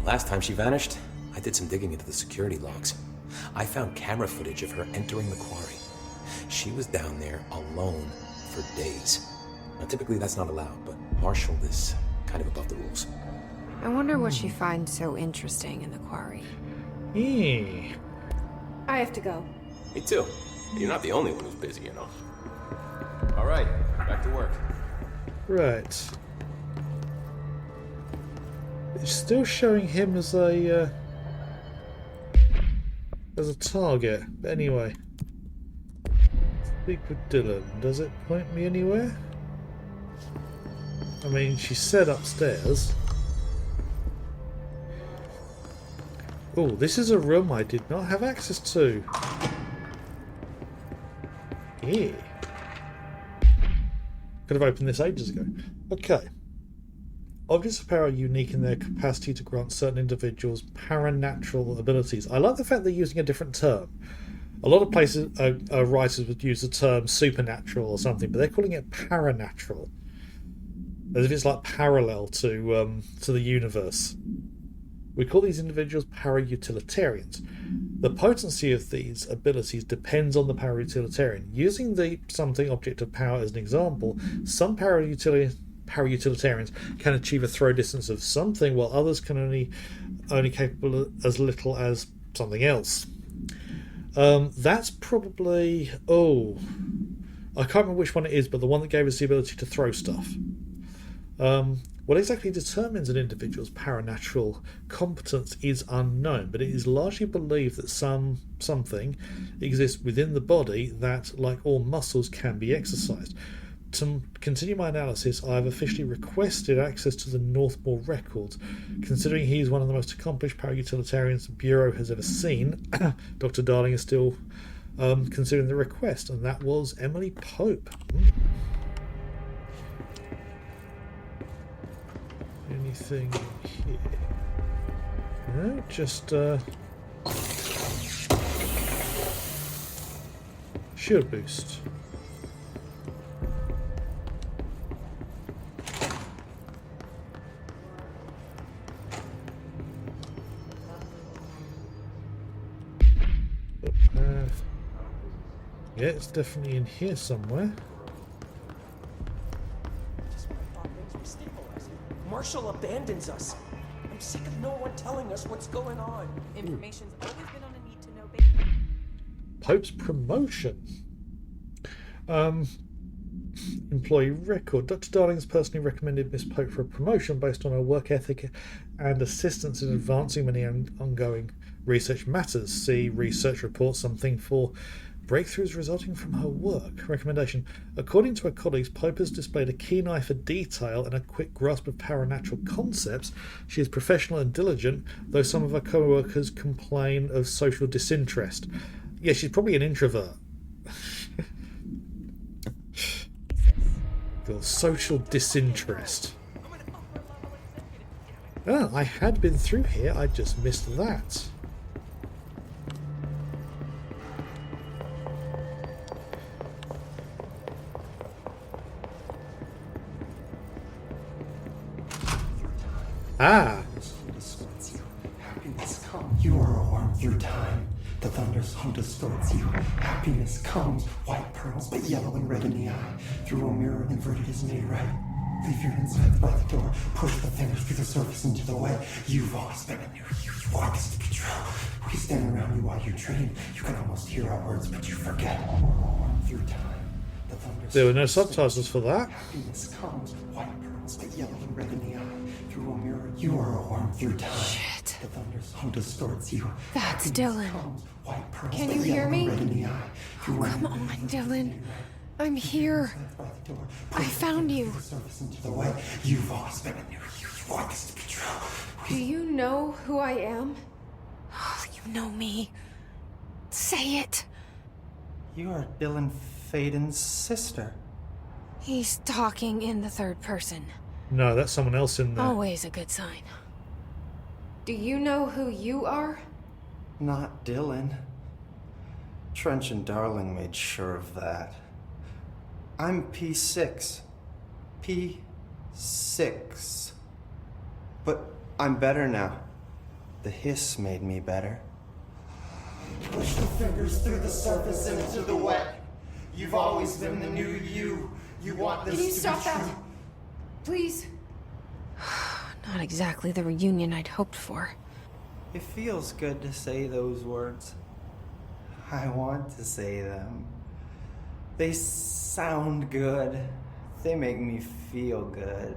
Last time she vanished, I did some digging into the security logs. I found camera footage of her entering the quarry. She was down there alone for days. Now, typically that's not allowed, but Marshall is kind of above the rules. I wonder what she finds so interesting in the quarry. Yeah. I have to go. Me too. You're not the only one who's busy, you know. All right, back to work. Right. It's still showing him as a target. But anyway, speak with Dylan. Does it point me anywhere? I mean, she said upstairs. Oh, this is a room I did not have access to. Yeah. Could have opened this ages ago. Okay. Objects of power are unique in their capacity to grant certain individuals paranatural abilities. I like the fact they're using a different term. A lot of places, writers would use the term supernatural or something, but they're calling it paranatural, as if it's like parallel to the universe. We call these individuals para-utilitarians. The potency of these abilities depends on the para-utilitarian. Using the something object of power as an example, some para-utilitarians can achieve a throw distance of something, while others can only capable as little as something else. That's probably... Oh, I can't remember which one it is, but the one that gave us the ability to throw stuff. What exactly determines an individual's paranatural competence is unknown, but it is largely believed that something exists within the body that, like all muscles, can be exercised. To continue my analysis, I have officially requested access to the Northmore records. Considering he is one of the most accomplished para-utilitarians the Bureau has ever seen, Dr. Darling is still considering the request, and that was Emily Pope. Anything here? No, just shield boost. Yeah, it's definitely in here somewhere. Marshall abandons us. I'm sick of no one telling us what's going on. Information's always been on a need-to-know basis. Pope's promotion. Employee record. Dr. Darling has personally recommended Miss Pope for a promotion based on her work ethic and assistance in advancing many ongoing research matters. See research report something for breakthroughs resulting from her work. Recommendation. According to her colleagues, Pope has displayed a keen eye for detail and a quick grasp of paranatural concepts. She is professional and diligent, though some of her co-workers complain of social disinterest. Yeah, she's probably an introvert. Social disinterest. Oh, I had been through here, I just missed that. Ah! Happiness comes. You are a worm through time. The thunder's hum distorts you. Happiness comes. White pearls, but yellow and red in the eye. Through a mirror inverted is made right. Leave your insides by the door. Push the fingers through the surface into the way. You've always been a new you. You want this to be true. We stand around you while you dream. You can almost hear our words, but you forget. Through time. The thunder's There were no subtitles for that. Happiness comes. White pearls, but yellow and red in the eye. Through a mirror, you are a worm through time. Shit. The thunder's hum distorts you. That's Happiness Dylan. comes. White pearls, Can but you hear yellow me? and red in the eye. Through a Come mirror, on, Dylan. I'm here. I found you. surface into the way. You've always been a new you. You want this to be true. Do you know who I am? You know me. Say it. You are Dylan Faden's sister. He's talking in the third person. No, that's someone else in there. Always a good sign. Do you know who you are? Not Dylan. Trench and Darling made sure of that. I'm P6. P6. But I'm better now. The hiss made me better. Push the fingers through the surface and into the wet. You've always been the new you. You want this Can you to stop be that? true. Please. Not exactly the reunion I'd hoped for. It feels good to say those words. I want to say them. They sound good. They make me feel good.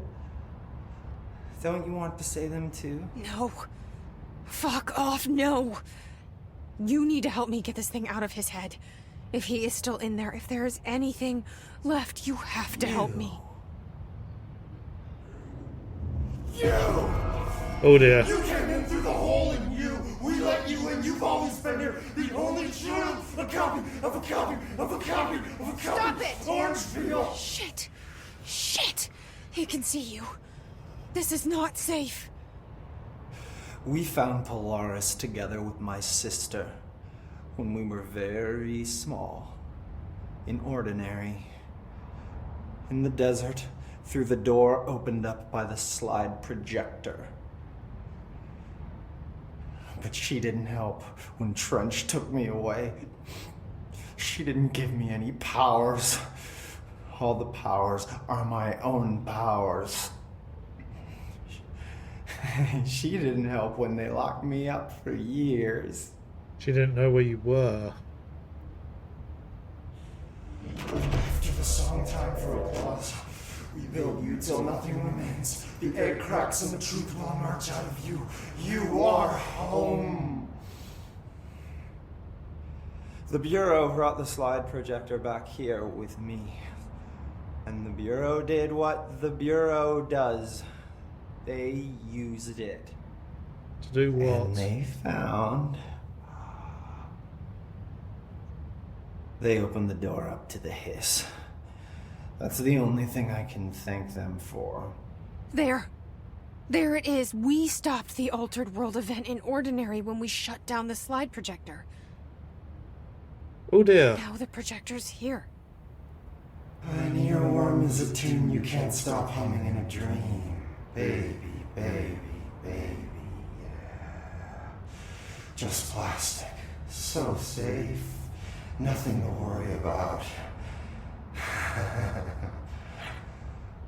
Don't you want to say them too? No. Fuck off, no. You need to help me get this thing out of his head. If he is still in there, if there is anything left, you have to help me. Oh dear. You came in through the hole in you. We let you in. You've always been here. The only true. A copy of a copy of a copy of a copy. Stop it! Orange peel. Shit. Shit. He can see you. This is not safe. We found Polaris together with my sister when we were very small, in Ordinary, in the desert, through the door opened up by the slide projector. But she didn't help when Trench took me away. She didn't give me any powers. All the powers are my own powers. She didn't help when they locked me up for years. She didn't know where you were. After the song time for applause, we build you till nothing remains. The egg cracks and the truth will emerge out of you. You are home. The Bureau brought the slide projector back here with me. And the Bureau did what the Bureau does. They used it. To do what? And they found... They opened the door up to the hiss. That's the only thing I can thank them for. There. There it is. We stopped the Altered World event in Ordinary when we shut down the slide projector. Oh dear. Now the projector's here. An earworm is a tune you can't stop humming in a dream. Baby, baby, baby, yeah. Just plastic. So safe. Nothing to worry about.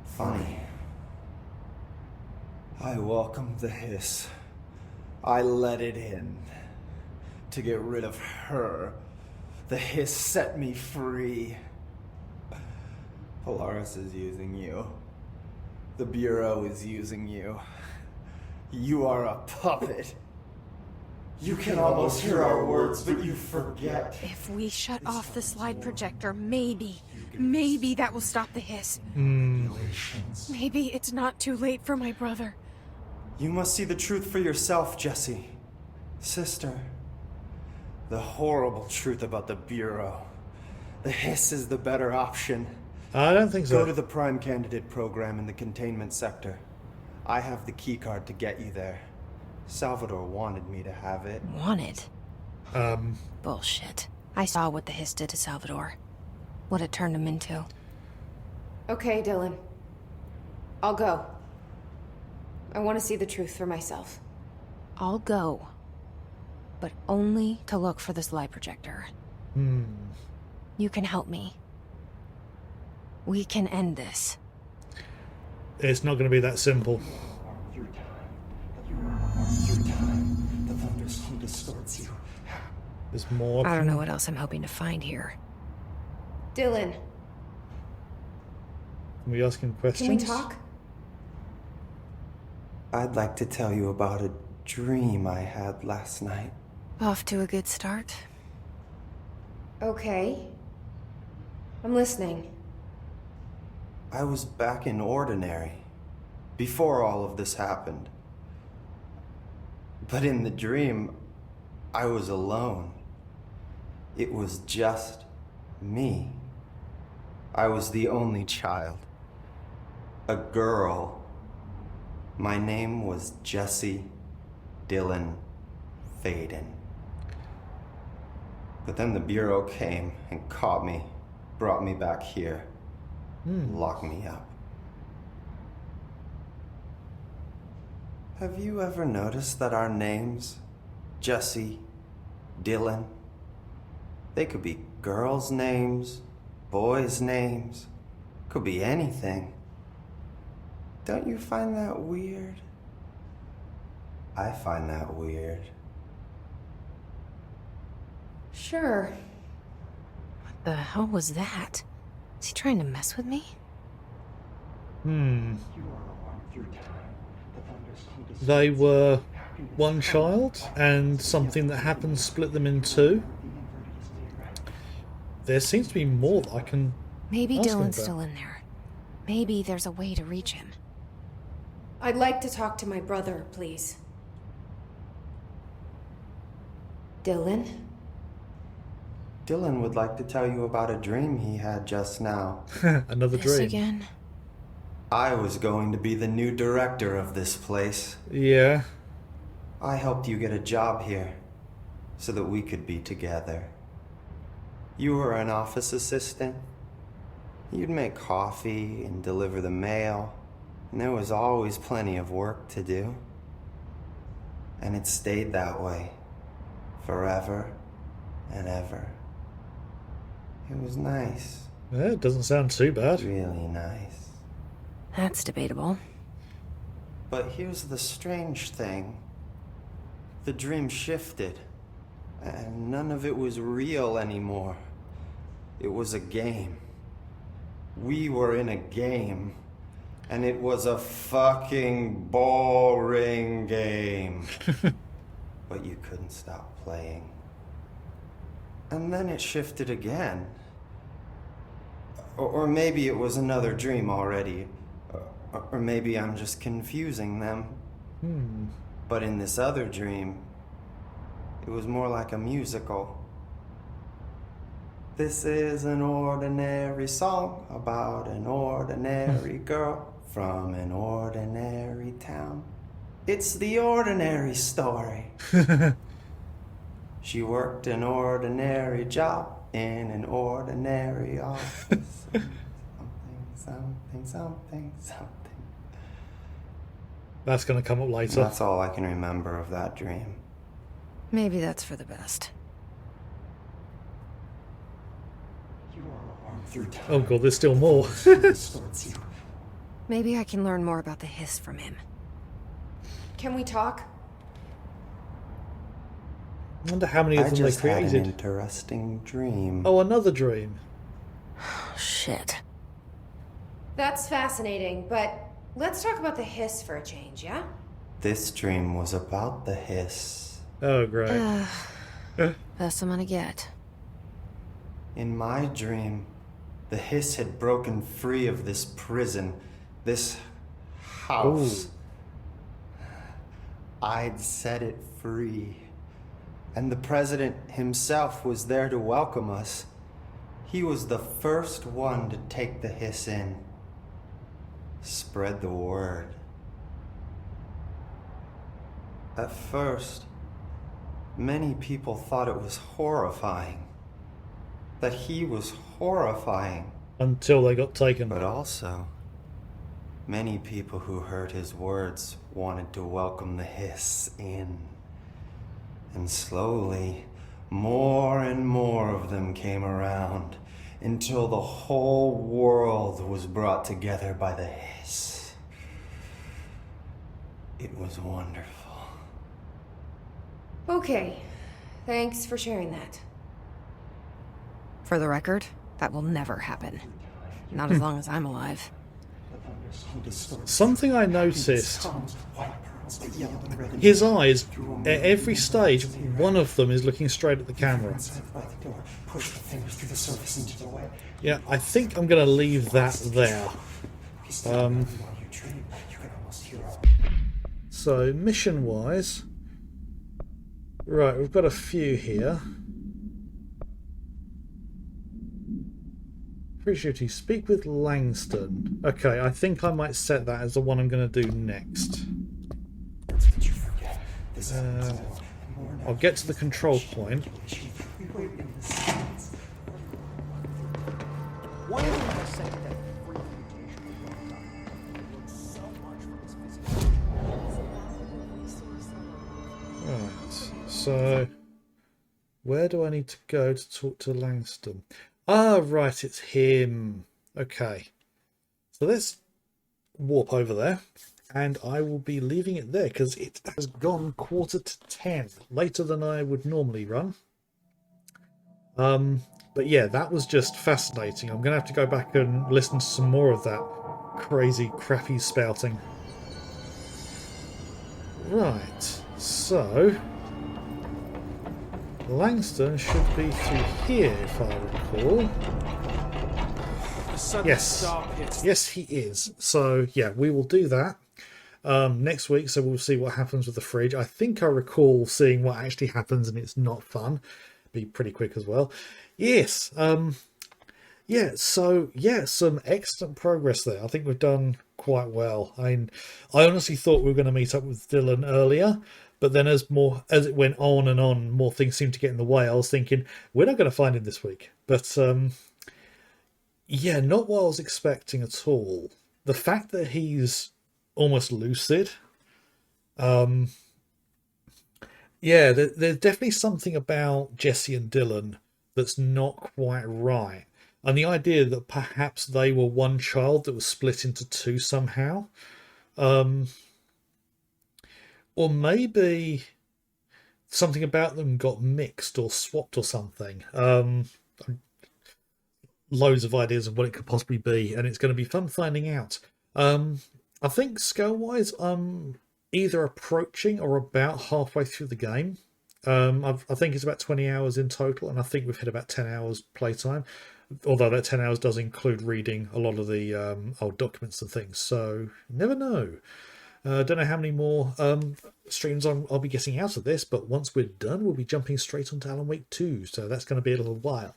Funny. I welcomed the hiss. I let it in. To get rid of her. The hiss set me free. Polaris is using you. The Bureau is using you. You are a puppet. You can almost hear our words, but you forget. If we shut off the slide projector, maybe that will stop the hiss. Maybe it's not too late for my brother. You must see the truth for yourself, Jesse. Sister. The horrible truth about the Bureau. The hiss is the better option. I don't think so. Go to the Prime Candidate program in the containment sector. I have the keycard to get you there. Salvador wanted me to have it. Wanted? Bullshit. I saw what the Hiss did to Salvador. What it turned him into. Okay, Dylan. I'll go. I want to see the truth for myself. I'll go. But only to look for this light projector. You can help me. We can end this. It's not going to be that simple. Through time, the thunder's hum distorts you. There's more. I don't know what else I'm hoping to find here. Dylan, Can we ask him questions? can we talk? I'd like to tell you about a dream I had last night. Off to a good start. Okay. I'm listening. I was back in Ordinary, before all of this happened. But in the dream, I was alone. It was just me. I was the only child. A girl. My name was Jesse Dylan Faden. But then the Bureau came and caught me, brought me back here, locked me up. Have you ever noticed that our names, Jesse, Dylan, they could be girls' names, boys' names, could be anything. Don't you find that weird? I find that weird. Sure. What the hell was that? Is he trying to mess with me? They were one child, and something that happened split them in two. There seems to be more that I can. Maybe ask him Dylan's about. still in there. Maybe there's a way to reach him. I'd like to talk to my brother, please. Dylan? Dylan would like to tell you about a dream he had just now. Another This dream. again? I was going to be the new director of this place. Yeah. I helped you get a job here so that we could be together. You were an office assistant. You'd make coffee and deliver the mail, and there was always plenty of work to do. And it stayed that way forever and ever. It was nice. Yeah, it doesn't sound too bad. Really nice. That's debatable. But here's the strange thing. The dream shifted, and none of it was real anymore. It was a game. We were in a game, and it was a fucking boring game. But you couldn't stop playing. And then it shifted again. Or maybe it was another dream already. Or maybe I'm just confusing them. But in this other dream, it was more like a musical. This is an ordinary song about an ordinary girl from an ordinary town. It's the ordinary story. She worked an ordinary job in an ordinary office. Something. That's going to come up later. That's all I can remember of that dream. Maybe that's for the best. Oh god, there's still more. Maybe I can learn more about the Hiss from him. Can we talk? I wonder how many of I them they just had an created. interesting dream. Oh, another dream. Shit. That's fascinating, but let's talk about the Hiss for a change, yeah? This dream was about the Hiss. Oh, great. Best I'm gonna get. In my dream, the Hiss had broken free of this prison, this house. I'd set it free. And the president himself was there to welcome us. He was the first one to take the Hiss in. Spread the word. At first, many people thought it was horrifying. That he was horrifying. Until they got taken. But also, many people who heard his words wanted to welcome the Hiss in. And slowly, more and more of them came around, until the whole world was brought together by the Hiss. It was wonderful. Okay. Thanks for sharing that. For the record, that will never happen. Not as long as I'm alive. Something I noticed, his eyes, at every stage, one of them is looking straight at the camera. Yeah, I think I'm going to leave that there. So, mission-wise, right, we've got a few here. Appreciate speak with Langston. Okay, I think I might set that as the one I'm going to do next. I'll get to the control point. Right, so where do I need to go to talk to Langston? Ah, right, it's him. Okay. So let's warp over there. And I will be leaving it there because it has gone 9:45. Later than I would normally run. But yeah, that was just fascinating. I'm going to have to go back and listen to some more of that crazy, crappy spouting. Right. So Langston should be through here, if I recall. Yes. Yes, he is. So, yeah, we will do that next week. So we'll see what happens with the fridge. I think I recall seeing what actually happens, and it's not fun. Be pretty quick as well. Yes. Yeah, so, yeah, some excellent progress there. I think we've done quite well. I honestly thought we were going to meet up with Dylan earlier. But then as it went on and on, more things seemed to get in the way. I was thinking, we're not going to find him this week. But, yeah, not what I was expecting at all. The fact that he's almost lucid. Yeah, there's definitely something about Jesse and Dylan that's not quite right. And the idea that perhaps they were one child that was split into two somehow. Or maybe something about them got mixed or swapped or something. Loads of ideas of what it could possibly be, and it's going to be fun finding out. I think scale-wise, I'm either approaching or about halfway through the game. I think it's about 20 hours in total, and I think we've hit about 10 hours playtime. Although that 10 hours does include reading a lot of the old documents and things, so you never know. Don't know how many more streams I'll be getting out of this, but once we're done, we'll be jumping straight onto Alan Wake 2, so that's going to be a little while.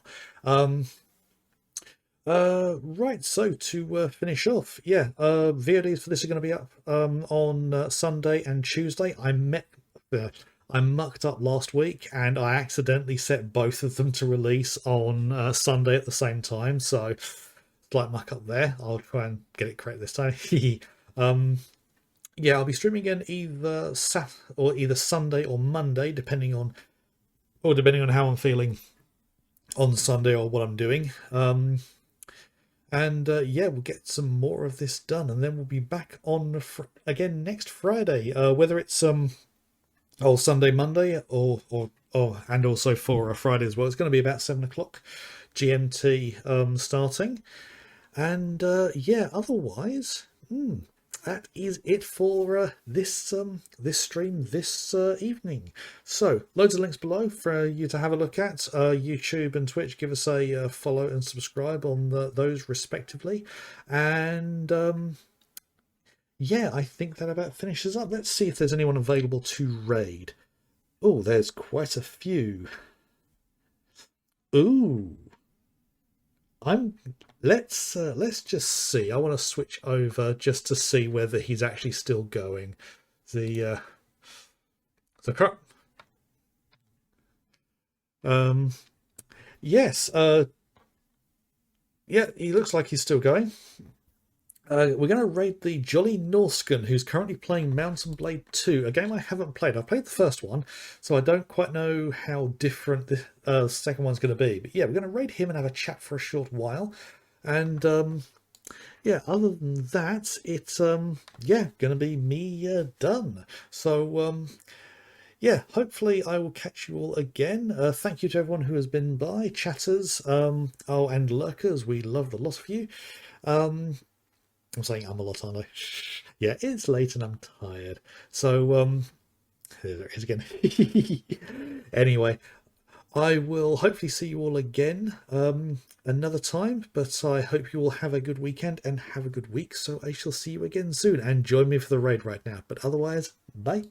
Right, so to finish off, yeah, VODs for this are going to be up on Sunday and Tuesday. I mucked up last week, and I accidentally set both of them to release on Sunday at the same time, so slight muck up there. I'll try and get it correct this time. Yeah, I'll be streaming again either Sunday or Monday, depending on how I'm feeling on Sunday or what I'm doing. Yeah, we'll get some more of this done, and then we'll be back on again next Friday. Whether it's Sunday, Monday, or and also for Friday as well. It's going to be about 7 o'clock GMT starting, and yeah, otherwise. That is it for this stream this evening. So, loads of links below for you to have a look at. YouTube and Twitch, give us a follow and subscribe on those respectively. And yeah, I think that about finishes up. Let's see if there's anyone available to raid. Oh, there's quite a few. Ooh. Let's just see. I want to switch over just to see whether he's actually still going. So, yes, yeah, he looks like he's still going. We're going to raid the Jolly Norscan, who's currently playing Mountain Blade 2, a game I haven't played. I've played the first one, so I don't quite know how different the second one's going to be. But yeah, we're going to raid him and have a chat for a short while. And yeah, other than that, it's yeah, going to be me done. So yeah, hopefully I will catch you all again. Thank you to everyone who has been by, chatters, oh, and lurkers. We love the lot of you. I'm saying I'm a lot, aren't I? Yeah, it's late and I'm tired. So, there it is again. Anyway, I will hopefully see you all again another time, but I hope you all have a good weekend and have a good week. So I shall see you again soon, and join me for the raid right now. But otherwise, bye.